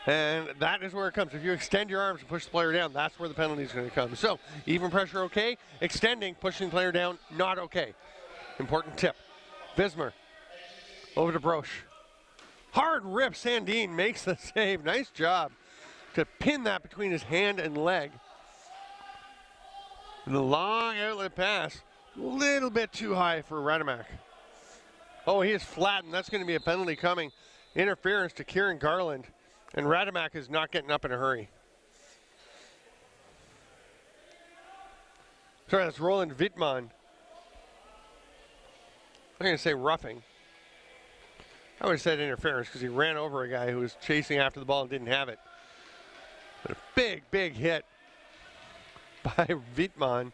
and that is where it comes. If you extend your arms and push the player down, that's where the penalty is going to come. So even pressure, okay. Extending, pushing the player down, not okay. Important tip. Vismer over to Broche. Hard rip. Sandin makes the save. Nice job to pin that between his hand and leg. And the long outlet pass, a little bit too high for Radamak. Oh, he is flattened. That's going to be a penalty coming. Interference to Kieran Garland. And Radamak is not getting up in a hurry. Sorry, that's Roland Wittmann. I'm going to say roughing. I would have said interference because he ran over a guy who was chasing after the ball and didn't have it. But a big, big hit by Wittmann.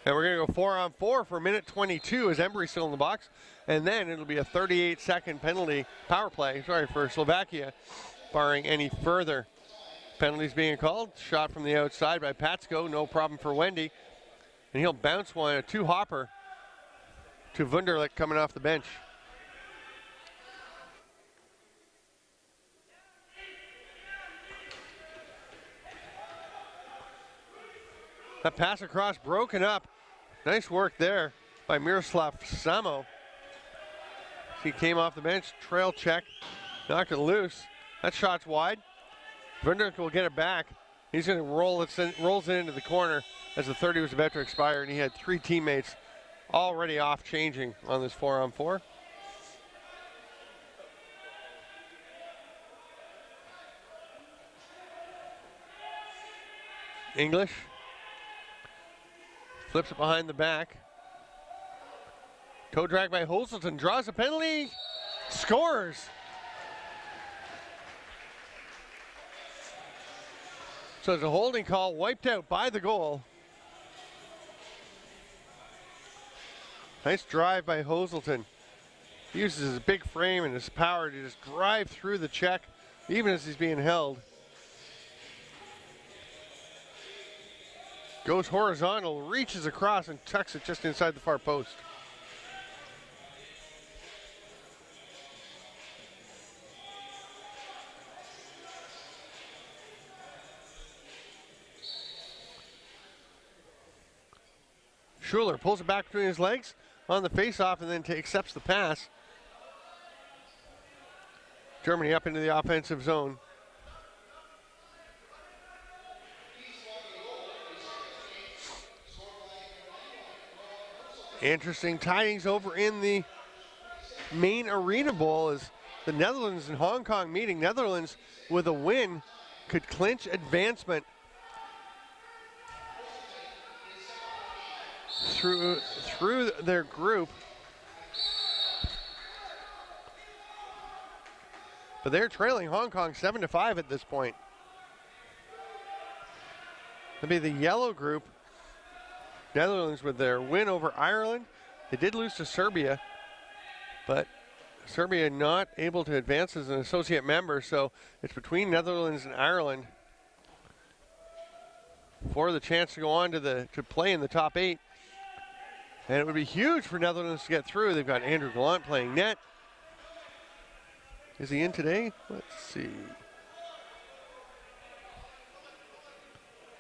And we're going to go 4-on-4 for a minute 22 as Embry's still in the box. And then it'll be a 38-second penalty power play, for Slovakia, barring any further penalties being called. Shot from the outside by Patsko, no problem for Wendy. And he'll bounce one, a two-hopper to Wunderlich coming off the bench. That pass across broken up. Nice work there by Miroslav Samo. He came off the bench, trail check, knocked it loose. That shot's wide. Wunderlich will get it back. He's going to rolls it into the corner as the 30 was about to expire, and he had three teammates already off changing on this 4-on-4. English flips it behind the back. Toe drag by Hoselton, draws a penalty, scores. So it's a holding call wiped out by the goal. Nice drive by Hoselton. He uses his big frame and his power to just drive through the check, even as he's being held. Goes horizontal, reaches across, and tucks it just inside the far post. Schuler pulls it back between his legs on the face-off and then accepts the pass. Germany up into the offensive zone. Interesting tidings over in the main arena bowl as the Netherlands and Hong Kong meeting. Netherlands with a win could clinch advancement through their group. But they're trailing Hong Kong 7-5 at this point. It'll be the yellow group. Netherlands with their win over Ireland. They did lose to Serbia, but Serbia not able to advance as an associate member, so it's between Netherlands and Ireland for the chance to go on to play in the top 8. And it would be huge for Netherlands to get through. They've got Andrew Gallant playing net. Is he in today? Let's see.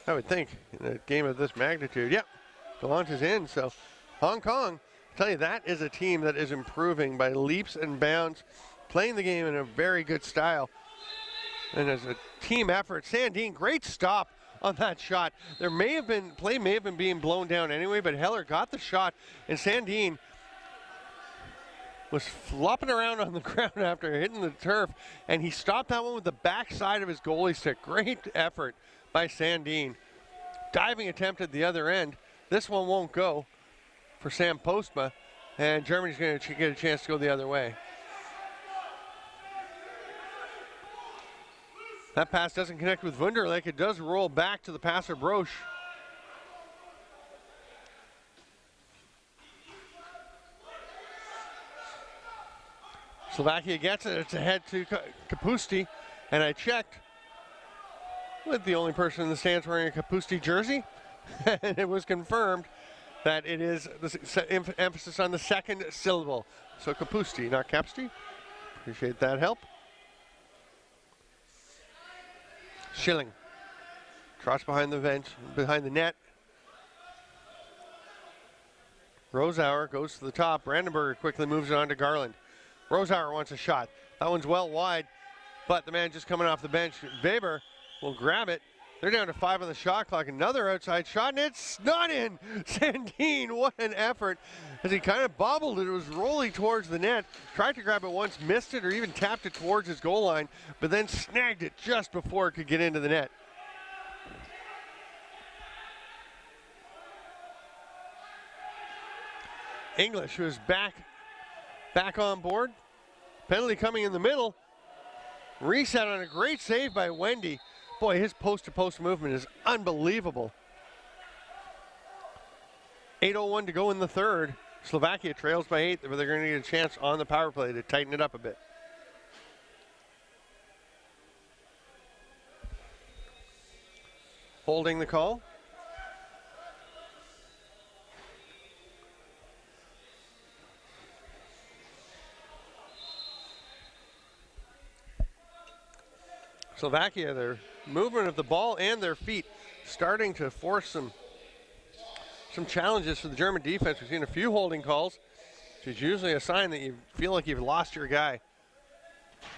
I would think in a game of this magnitude. Yep, Gallant is in. So Hong Kong, I'll tell you, that is a team that is improving by leaps and bounds, playing the game in a very good style. And as a team effort, Sandin, great stop on that shot. There may have been, play may have been being blown down anyway, but Heller got the shot, and Sandin was flopping around on the ground after hitting the turf, and he stopped that one with the backside of his goalie stick. Great effort by Sandin. Diving attempt at the other end. This one won't go for Sam Postma, and Germany's going to get a chance to go the other way. That pass doesn't connect with Wunderlich. It does roll back to the passer, Broch. Slovakia gets it. It's ahead to Kapusti. And I checked with the only person in the stands wearing a Kapusti jersey. And it was confirmed that it is the emphasis on the second syllable. So Kapusti, not Kapsti. Appreciate that help. Schilling trots behind the bench, behind the net. Rosauer goes to the top. Brandenburger quickly moves it on to Garland. Rosauer wants a shot. That one's well wide, but the man just coming off the bench, Weber, will grab it. They're down to 5 on the shot clock. Another outside shot, and it's not in. Sandin, what an effort. As he kind of bobbled it, it was rolling towards the net. Tried to grab it once, missed it, or even tapped it towards his goal line, but then snagged it just before it could get into the net. English, who is back on board. Penalty coming in the middle. Reset on a great save by Wendy. Boy, his post-to-post movement is unbelievable. 8:01 to go in the third. Slovakia trails by 8, but they're going to need a chance on the power play to tighten it up a bit. Holding the call. Slovakia, their movement of the ball and their feet starting to force some challenges for the German defense. We've seen a few holding calls, which is usually a sign that you feel like you've lost your guy.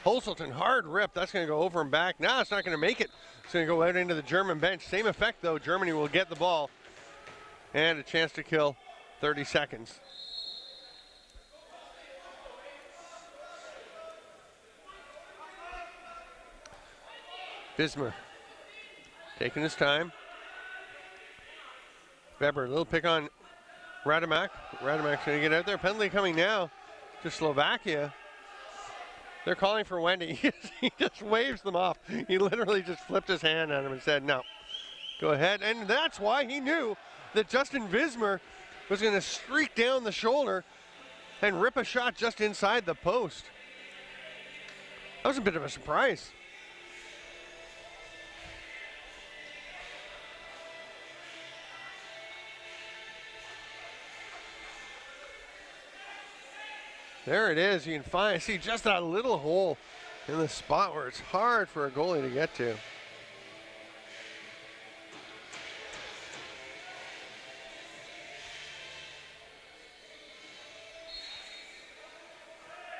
Holzelton, hard rip. That's going to go over and back. No, it's not going to make it. It's going to go out into the German bench. Same effect, though. Germany will get the ball and a chance to kill 30 seconds. Bismer taking his time. Weber, a little pick on Radomak. Radomak's going to get out there. Penalty coming now to Slovakia. They're calling for Wendy. He just waves them off. He literally just flipped his hand at him and said, no, go ahead. And that's why he knew that Justin Vismer was going to streak down the shoulder and rip a shot just inside the post. That was a bit of a surprise. There it is. You can see just that little hole in the spot where it's hard for a goalie to get to.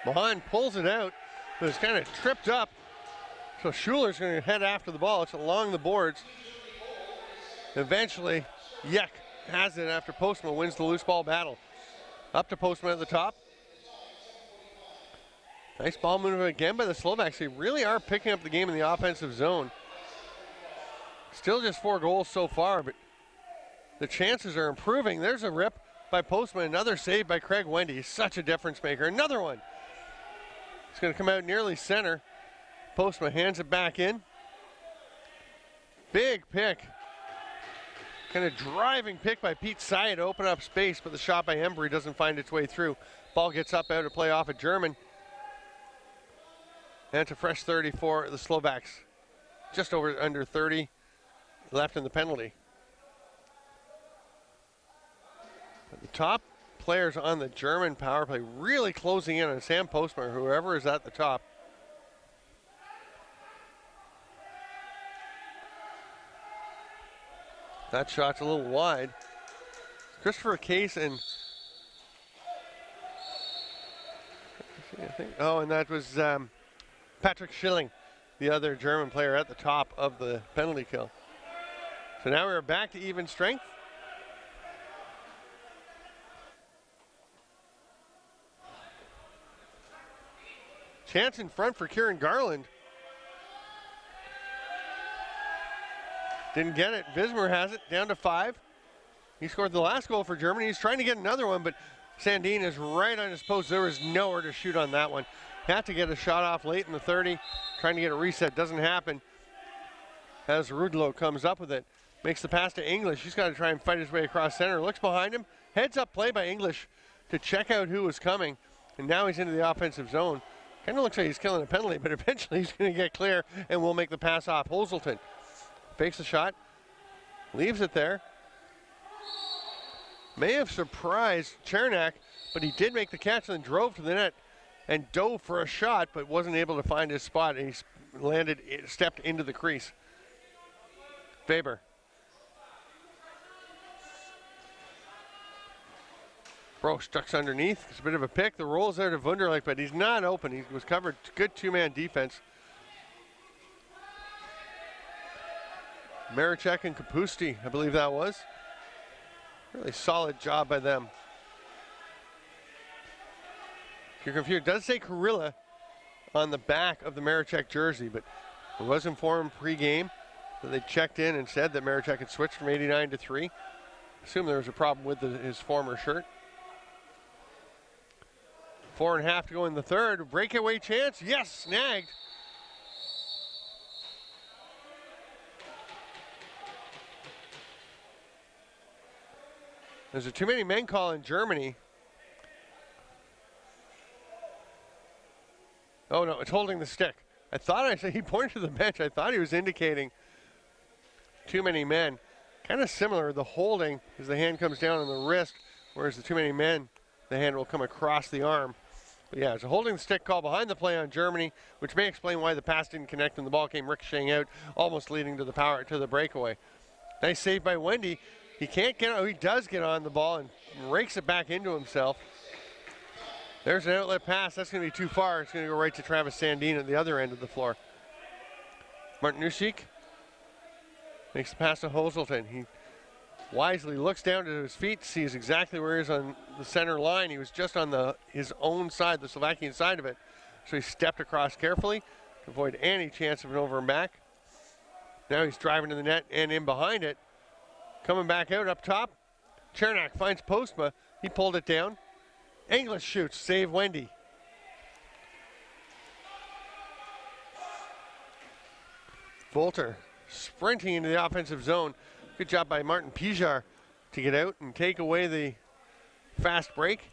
Mahan pulls it out, but it's kind of tripped up. So Schuler's going to head after the ball. It's along the boards. Eventually, Yek has it after Postma wins the loose ball battle. Up to Postma at the top. Nice ball movement again by the Slovaks. They really are picking up the game in the offensive zone. Still just 4 goals so far, but the chances are improving. There's a rip by Postma. Another save by Craig Wendy. He's such a difference maker. Another one. It's going to come out nearly center. Postma hands it back in. Big pick. Kind of driving pick by Pete Saya to open up space, but the shot by Embry doesn't find its way through. Ball gets up out of play off a German. And it's a fresh 30 for the Slovaks. Just under 30 left in the penalty. At the top players on the German power play really closing in on Sam Postma or whoever is at the top. That shot's a little wide. Christopher Case and and that was Patrick Schilling, the other German player at the top of the penalty kill. So now we're back to even strength. Chance in front for Kieran Garland. Didn't get it. Vismer has it, down to 5. He scored the last goal for Germany. He's trying to get another one, but Sandin is right on his post. There was nowhere to shoot on that one. Had to get a shot off late in the 30. Trying to get a reset, doesn't happen. As Rudlow comes up with it. Makes the pass to English. He's got to try and fight his way across center. Looks behind him. Heads up play by English to check out who was coming. And now he's into the offensive zone. Kind of looks like he's killing a penalty, but eventually he's going to get clear and will make the pass off. Hoselton fakes the shot. Leaves it there. May have surprised Chernak, but he did make the catch and then drove to the net and dove for a shot, but wasn't able to find his spot. And he stepped into the crease. Faber. Broch ducks underneath. It's a bit of a pick. The roll's there to Wunderlich, but he's not open. He was covered. Good two-man defense. Marichek and Kapusti, I believe that was. Really solid job by them. If you're confused, it does say Karilla on the back of the Marichek jersey, but it was informed pre-game that they checked in and said that Marichek had switched from 89 to 3. Assume there was a problem with his former shirt. 4.5 to go in the third. Breakaway chance. Yes, snagged. There's a too many men call in Germany. Oh no, it's holding the stick. I thought he pointed to the bench. I thought he was indicating too many men. Kind of similar, the holding as the hand comes down on the wrist, whereas the too many men, the hand will come across the arm. But yeah, it's a holding the stick call behind the play on Germany, which may explain why the pass didn't connect and the ball came ricocheting out, almost leading to the breakaway. Nice save by Wendy. He can't get on, he does get on the ball and rakes it back into himself. There's an outlet pass. That's going to be too far. It's going to go right to Travis Sandin at the other end of the floor. Martinushik makes the pass to Hoselton. He wisely looks down to his feet, sees exactly where he is on the center line. He was just on his own side, the Slovakian side of it. So he stepped across carefully to avoid any chance of an over and back. Now he's driving to the net and in behind it. Coming back out up top. Chernak finds Postma. He pulled it down. English shoots, save Wendy. Volter sprinting into the offensive zone. Good job by Martin Pijar to get out and take away the fast break.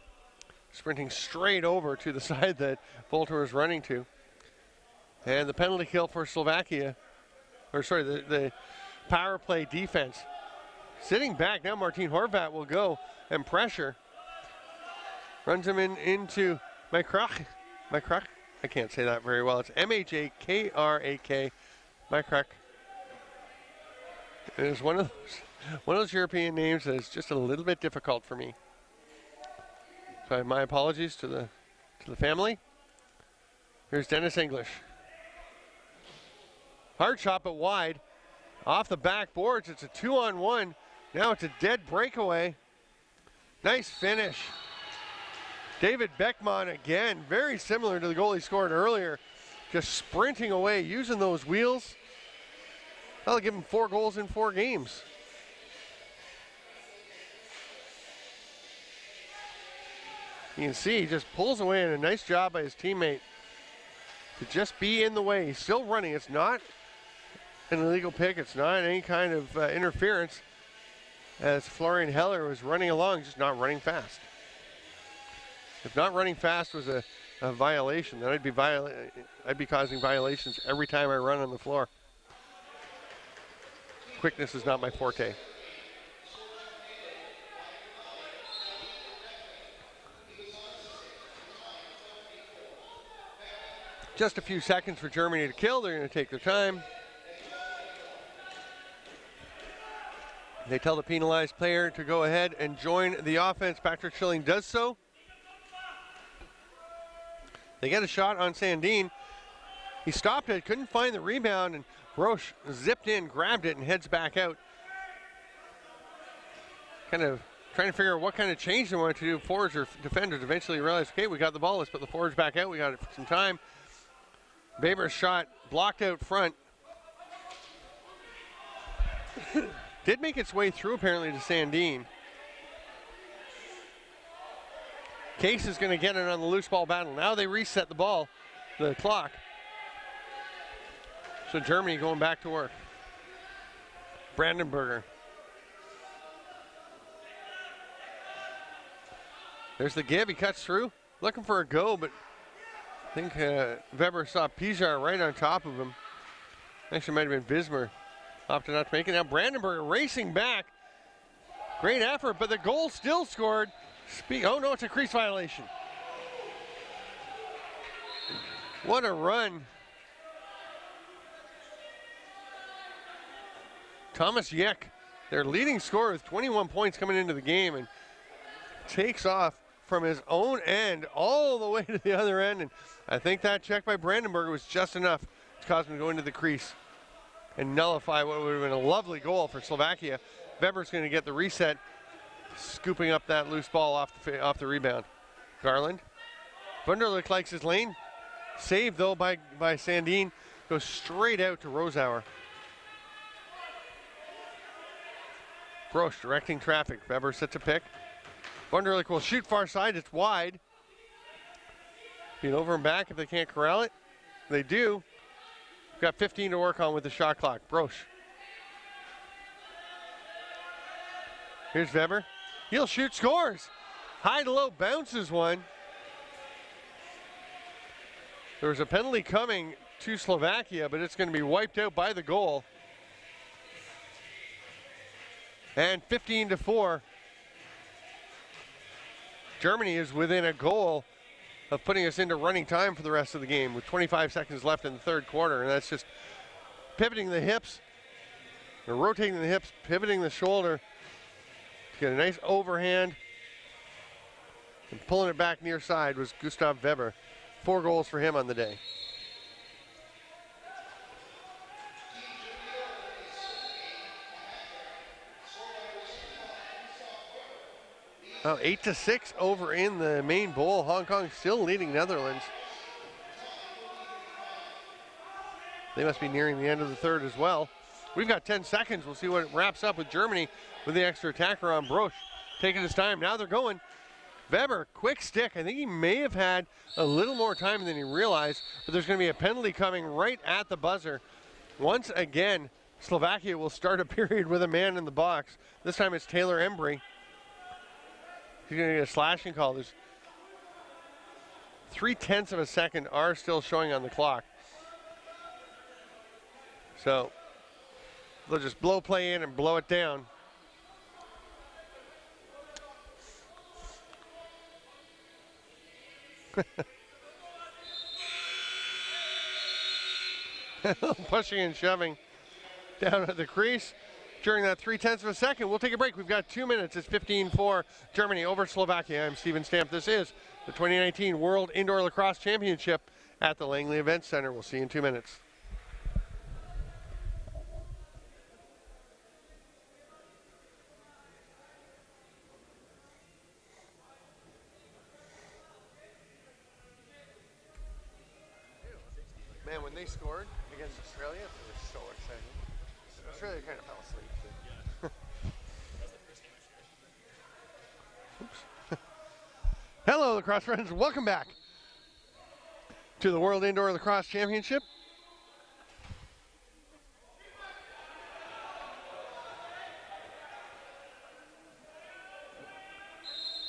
sprinting straight over to the side that Volter was running to. And the penalty kill for Slovakia, or sorry, the power play defense. Sitting back now, Martin Horvat will go and pressure. Runs him into Majkrak. I can't say that very well. It's M-H-A-K-R-A-K. Majkrak. It is one of those European names that is just a little bit difficult for me. So my apologies to the family. Here's Dennis English. Hard shot, but wide. Off the backboards, it's a 2-on-1. Now it's a dead breakaway. Nice finish. David Beckman again, very similar to the goal he scored earlier. Just sprinting away, using those wheels. That'll give him 4 goals in 4 games. You can see he just pulls away, and a nice job by his teammate to just be in the way. He's still running. It's not an illegal pick. It's not any kind of interference, as Florian Heller was running along, just not running fast. If not running fast was a violation, then I'd be causing violations every time I run on the floor. Quickness is not my forte. Just a few seconds for Germany to kill. They're going to take their time. They tell the penalized player to go ahead and join the offense. Patrick Schilling does so. They get a shot on Sandin. He stopped it, couldn't find the rebound, and Broche zipped in, grabbed it, and heads back out. Kind of trying to figure out what kind of change they wanted to do. Forwards or defenders eventually realized, okay, we got the ball, let's put the forwards back out. We got it for some time. Weber's shot blocked out front. Did make its way through apparently to Sandin. Case is going to get it on the loose ball battle. Now they reset the clock. So Germany going back to work. Brandenburger. There's the give, he cuts through. Looking for a go, but I think Weber saw Pijar right on top of him. Actually might have been Vismer. Opted not to make it. Now Brandenburger racing back. Great effort, but the goal still scored. Oh no, it's a crease violation. What a run. Thomas Yek, their leading scorer with 21 points coming into the game, and takes off from his own end all the way to the other end. And I think that check by Brandenburger was just enough to cause him to go into the crease and nullify what would have been a lovely goal for Slovakia. Weber's going to get the reset, scooping up that loose ball off the rebound. Garland. Wunderlich likes his lane. Saved though by Sandin. Goes straight out to Rosauer. Broche directing traffic. Weber sets a pick. Wunderlich will shoot far side. It's wide. Being over and back if they can't corral it. They do. Got 15 to work on with the shot clock. Broche. Here's Weber. He'll shoot, scores. High to low, bounces one. There was a penalty coming to Slovakia, but it's going to be wiped out by the goal. And 15-4. Germany is within a goal of putting us into running time for the rest of the game with 25 seconds left in the third quarter. And that's just pivoting the hips, or rotating the hips, pivoting the shoulder to get a nice overhand. And pulling it back near side was Gustav Weber. 4 goals for him on the day. Oh, 8-6 over in the main bowl. Hong Kong still leading Netherlands. They must be nearing the end of the third as well. We've got 10 seconds. We'll see what it wraps up with Germany with the extra attacker on Broche. Taking his time. Now they're going. Weber, quick stick. I think he may have had a little more time than he realized, but there's going to be a penalty coming right at the buzzer. Once again, Slovakia will start a period with a man in the box. This time it's Taylor Embry. He's going to get a slashing call. There's 3/10 of a second are still showing on the clock. So they'll just blow play in and blow it down. Pushing and shoving down at the crease during that 3/10 of a second. We'll take a break. We've got 2 minutes. It's 15-4 Germany over Slovakia. I'm Steven Stamp. This is the 2019 World Indoor Lacrosse Championship at the Langley Event Center. We'll see you in 2 minutes. Man, when they scored against Australia, it was so exciting. Australia kind of fell asleep. Oops. Hello, lacrosse friends. Welcome back to the World Indoor Lacrosse Championship.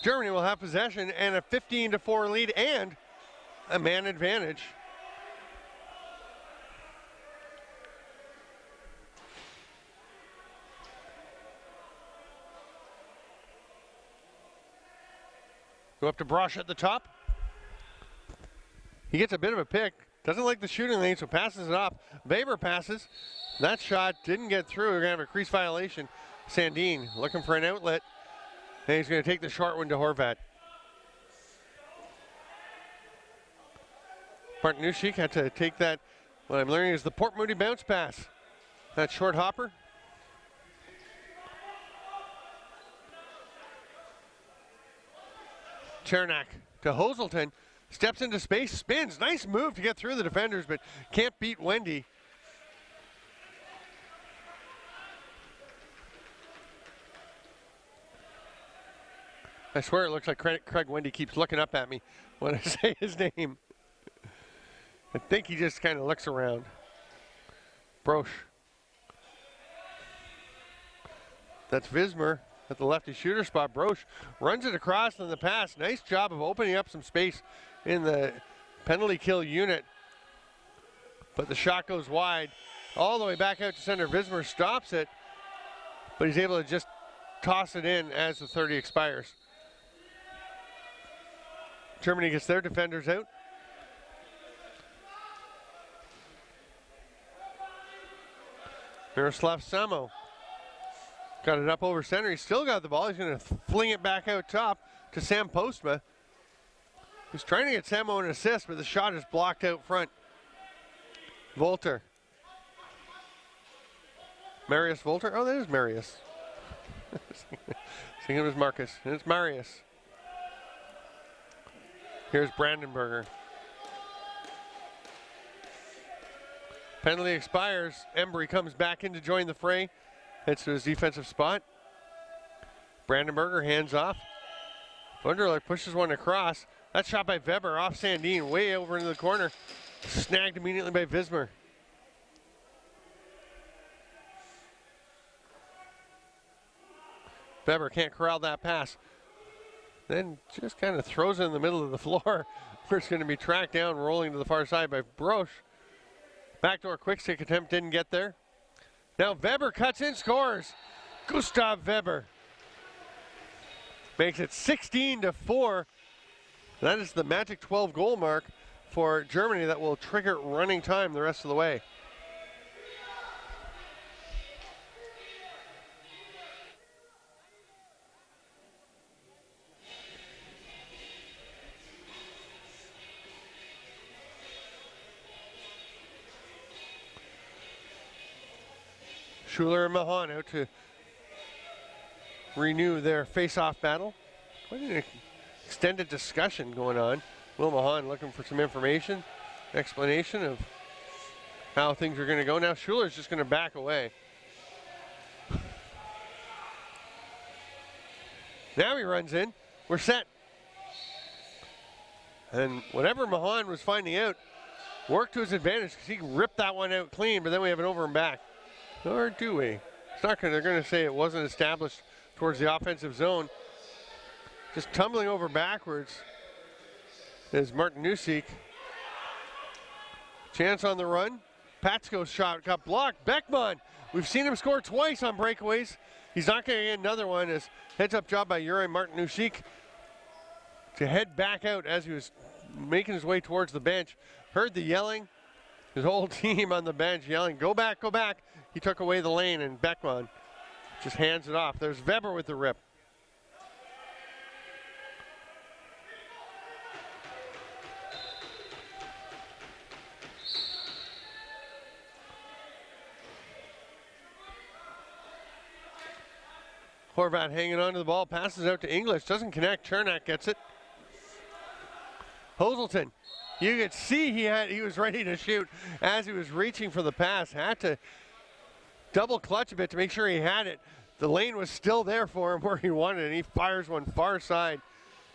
Germany will have possession and a 15-4 lead and a man advantage. Go up to Brosh at the top. He gets a bit of a pick. Doesn't like the shooting lane, so passes it off. Weber passes. That shot didn't get through. We're going to have a crease violation. Sandin looking for an outlet. And he's going to take the short one to Horvat. Martinushik had to take that. What I'm learning is the Port Moody bounce pass. That short hopper. Chernak to Hoselton, steps into space, spins. Nice move to get through the defenders, but can't beat Wendy. I swear it looks like Craig Wendy keeps looking up at me when I say his name. I think he just kind of looks around. Brosh. That's Vismer at the lefty shooter spot. Brosh runs it across in the pass. Nice job of opening up some space in the penalty kill unit. But the shot goes wide. All the way back out to center. Vismer stops it, but he's able to just toss it in as the 30 expires. Germany gets their defenders out. Miroslav Samo got it up over center. He's still got the ball. He's going to fling it back out top to Sam Postma. He's trying to get Samo an assist, but the shot is blocked out front. Volter. Marius Volter. Oh, that is Marius. Thinking it was Marcus. And it's Marius. Here's Brandenberger. Penalty expires. Embry comes back in to join the fray. Heads to his defensive spot. Brandenberger hands off. Wunderlich pushes one across. That shot by Weber off Sandin, way over into the corner. Snagged immediately by Vismer. Weber can't corral that pass. Then just kind of throws it in the middle of the floor. Where it's going to be tracked down, rolling to the far side by Brosh. Backdoor quick stick attempt didn't get there. Now Weber cuts in, scores. Gustav Weber makes it 16-4. That is the magic 12 goal mark for Germany that will trigger running time the rest of the way. Schuler and Mahan out to renew their face-off battle. Quite an extended discussion going on. Will Mahan looking for some information, explanation of how things are going to go. Now Schuler's just going to back away. Now he runs in. We're set. And whatever Mahan was finding out worked to his advantage because he ripped that one out clean, but then we have an over and back. Or do we? It's not going. They're going to say it wasn't established towards the offensive zone. Just tumbling over backwards. is Martinusik. Chance on the run. Patsko's shot got blocked. Beckman, we've seen him score twice on breakaways. He's not going to get another one. As heads-up job by Yuri Martinusik to head back out as he was making his way towards the bench. Heard the yelling. His whole team on the bench yelling, go back, go back. He took away the lane, and Beckman just hands it off. There's Weber with the rip. Horvat hanging on to the ball, passes out to English, doesn't connect. Chernak gets it. Hoselton, you could see he was ready to shoot as he was reaching for the pass. Had to double clutch a bit to make sure he had it. The lane was still there for him where he wanted it, and he fires one far side.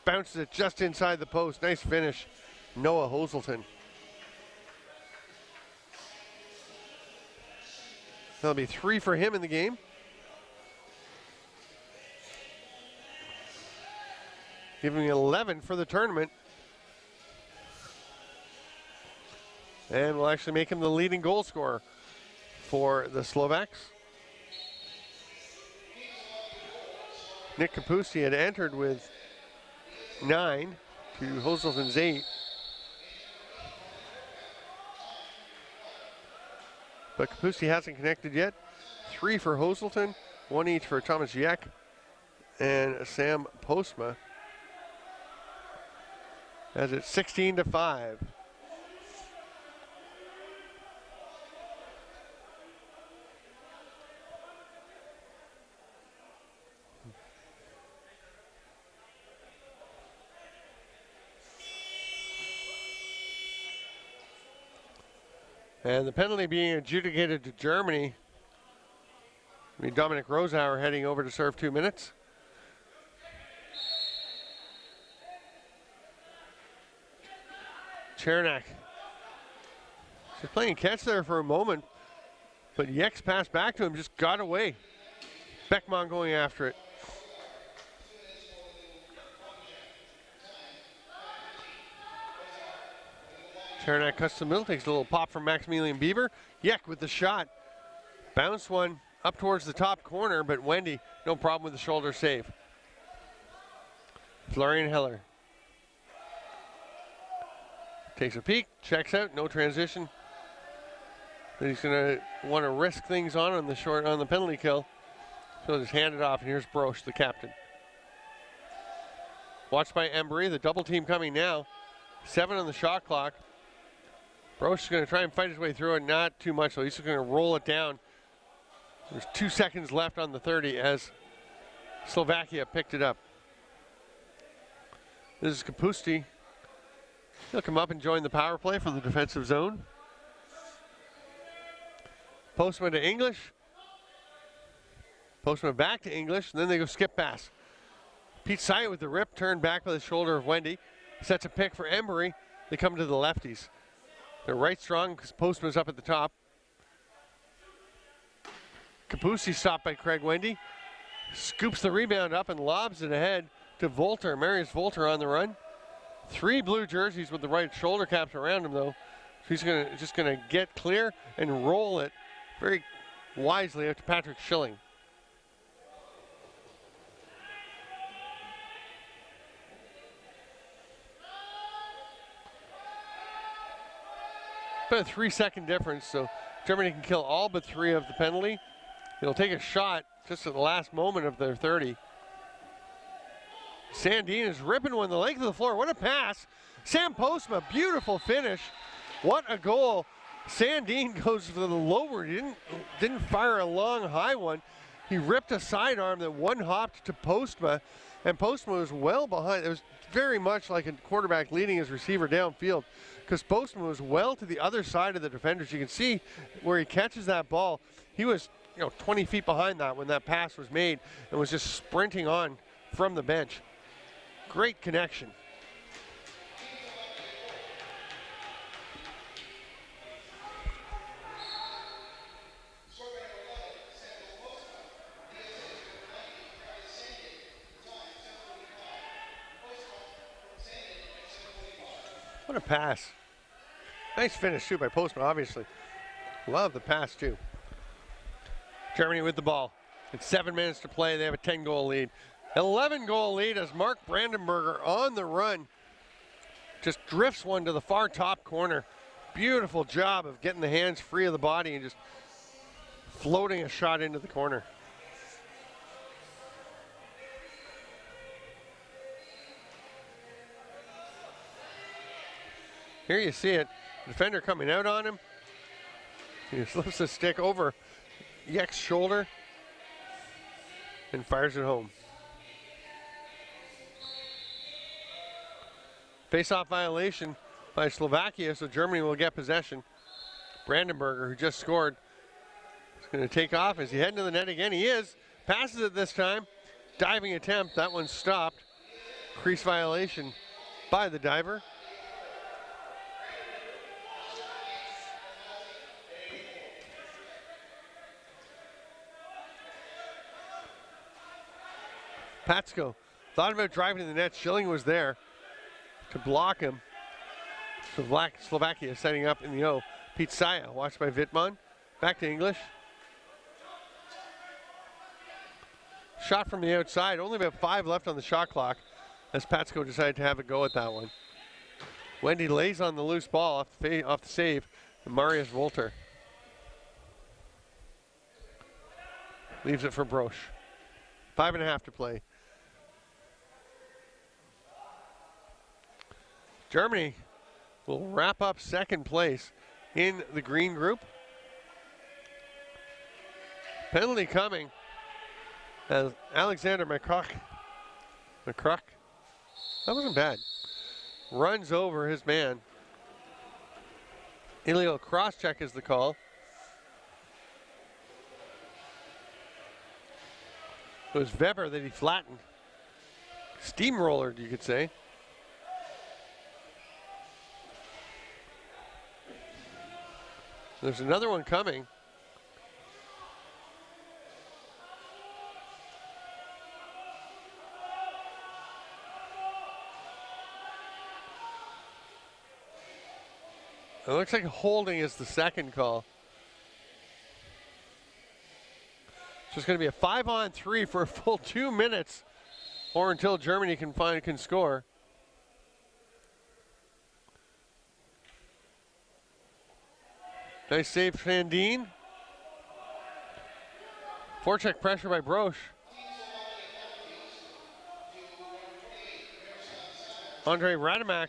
Bounces it just inside the post. Nice finish, Noah Hoselton. That'll be 3 for him in the game. Giving 11 for the tournament. And will actually make him the leading goal scorer for the Slovaks. Nick Kapusti had entered with 9 to Hoselton's 8. But Kapusti hasn't connected yet. 3 for Hoselton, 1 each for Thomas Yek and Sam Postma. As it's 16-5. And the penalty being adjudicated to Germany. Dominic Rosauer heading over to serve 2 minutes. Chernak. He's playing catch there for a moment, but Yek's pass back to him just got away. Beckman going after it. Chernak cuts to the middle, takes a little pop from Maximilian Bieber. Yek with the shot. Bounce one up towards the top corner, but Wendy, no problem with the shoulder save. Florian Heller. Takes a peek, checks out, no transition. But he's going to want to risk things on the penalty kill. So just hand it off, and here's Broch, the captain. Watched by Embry, the double team coming now. 7 on the shot clock. Broch is going to try and fight his way through it, not too much, so he's just going to roll it down. There's 2 seconds left on the 30 as Slovakia picked it up. This is Kapusti. He'll come up and join the power play from the defensive zone. Postman to English. Postman back to English, and then they go skip pass. Pete Syatt with the rip, turned back by the shoulder of Wendy. Sets a pick for Embry. They come to the lefties. They're right strong because Postman's up at the top. Kapusti stopped by Craig Wendy. Scoops the rebound up and lobs it ahead to Volter. Marius Volter on the run. 3 blue jerseys with the right shoulder caps around him, though. So he's just gonna get clear and roll it very wisely out to Patrick Schilling. About a 3-second difference, so Germany can kill all but 3 of the penalty. They'll take a shot just at the last moment of their 30. Sandin is ripping one the length of the floor. What a pass. Sam Postma, beautiful finish. What a goal. Sandin goes to the lower. He didn't fire a long, high one. He ripped a sidearm that one-hopped to Postma, and Postma was well behind. It was very much like a quarterback leading his receiver downfield because Postma was well to the other side of the defenders. You can see where he catches that ball. He was 20 feet behind that when that pass was made and was just sprinting on from the bench. Great connection. What a pass. Nice finish, too, by Postma, obviously. Love the pass, too. Germany with the ball. It's 7 minutes to play. They have a 10-goal lead. 11-goal lead as Mark Brandenberger on the run just drifts one to the far top corner. Beautiful job of getting the hands free of the body and just floating a shot into the corner. Here you see it. Defender coming out on him. He slips the stick over Yek's shoulder and fires it home. Face-off violation by Slovakia, so Germany will get possession. Brandenberger, who just scored, is going to take off. Is he heading to the net again? He is. Passes it this time. Diving attempt. That one's stopped. Crease violation by the diver. Patsko thought about driving to the net. Schilling was there to block him. Slovakia setting up in the O. Pete Saya, watched by Wittmann. Back to English. Shot from the outside. Only about 5 left on the shot clock as Patsko decided to have a go at that one. Wendy lays on the loose ball off the save. And Marius Volter leaves it for Broch. 5.5 to play. Germany will wrap up second place in the green group. Penalty coming as Alexander McCruck, that wasn't bad, runs over his man. Illegal cross-check is the call. It was Weber that he flattened. Steamrollered, you could say. There's another one coming. It looks like holding is the second call. So it's going to be a 5-on-3 for a full 2 minutes, or until Germany can score. Nice save, Sandin. Forecheck pressure by Broch. Andre Radamak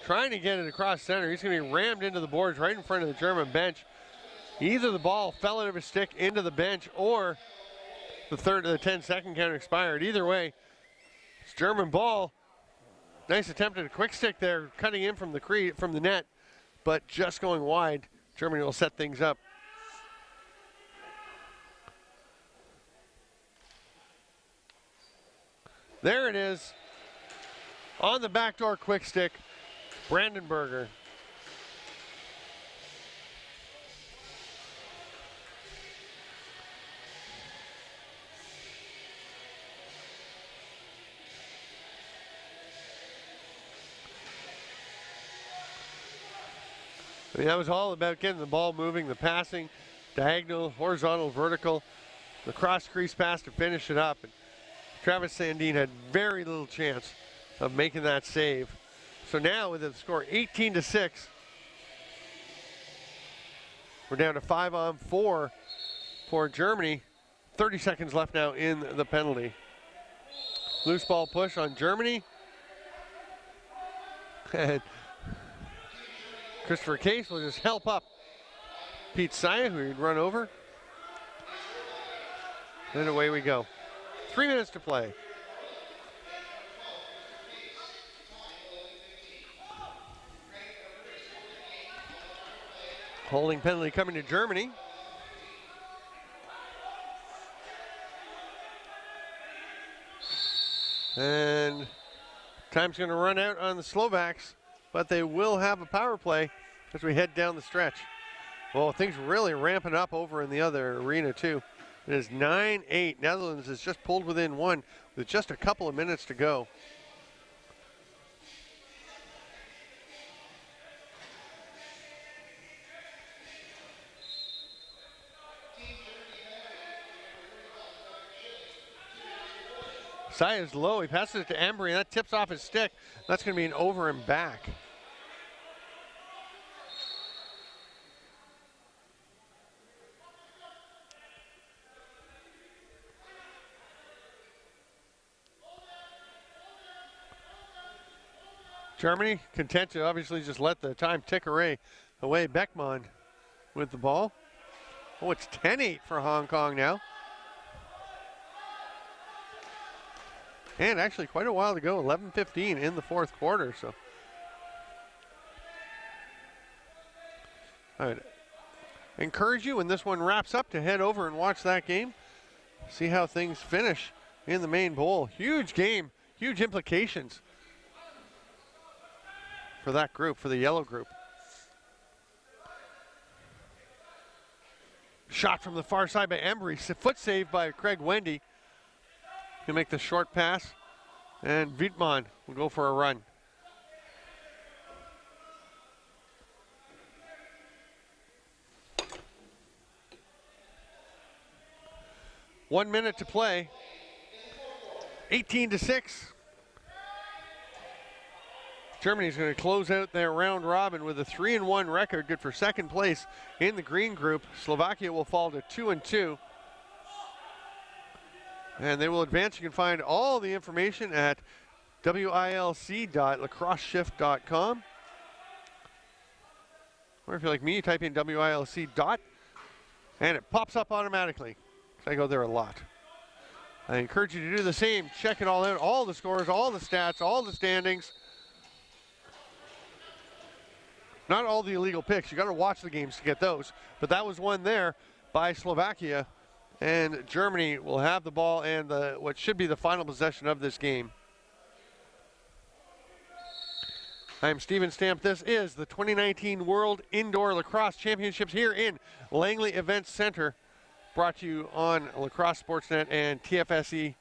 trying to get it across center. He's going to be rammed into the boards right in front of the German bench. Either the ball fell out of his stick into the bench, or the 10-second count expired. Either way, it's German ball. Nice attempt at a quick stick there, cutting in from the net, but just going wide. Germany will set things up. There it is. On the backdoor quick stick, Brandenberger. I mean, that was all about getting the ball moving, the passing, diagonal, horizontal, vertical, the cross crease pass to finish it up. And Travis Sandin had very little chance of making that save. So now with the score 18-6, we're down to 5-on-4 for Germany. 30 seconds left now in the penalty. Loose ball push on Germany. And Christopher Case will just help up Pete Saya, who he'd run over. Then away we go. 3 minutes to play. Holding penalty coming to Germany. And time's going to run out on the Slovaks, but they will have a power play as we head down the stretch. Well, things really ramping up over in the other arena too. It is 9-8. Netherlands has just pulled within one with just a couple of minutes to go. Saya's low. He passes it to Embry, and that tips off his stick. That's going to be an over and back. Germany content to obviously just let the time tick away. Beckman with the ball. Oh, it's 10-8 for Hong Kong now. And actually quite a while to go, 11:15 in the fourth quarter. So, I'd encourage you when this one wraps up to head over and watch that game. See how things finish in the main bowl. Huge game, huge implications for that group, for the yellow group. Shot from the far side by Embry. Foot save by Craig Wendy. He'll make the short pass. And Wittmann will go for a run. One minute to play. 18-6. Germany's going to close out their round robin with a 3-1 record, good for second place in the green group. Slovakia will fall to 2-2. And they will advance. You can find all the information at wilc.lacrosseshift.com. Or if you're like me, you type in WILC. And it pops up automatically. I go there a lot. I encourage you to do the same. Check it all out, all the scores, all the stats, all the standings. Not all the illegal picks. You got to watch the games to get those. But that was one there by Slovakia. And Germany will have the ball and what should be the final possession of this game. I'm Steven Stamp. This is the 2019 World Indoor Lacrosse Championships here in Langley Events Center. Brought to you on Lacrosse Sportsnet and TFSETV.ca.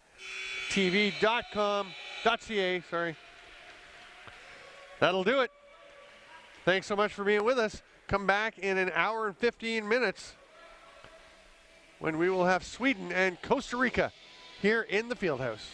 Sorry. That'll do it. Thanks so much for being with us. Come back in an hour and 15 minutes when we will have Sweden and Costa Rica here in the Fieldhouse.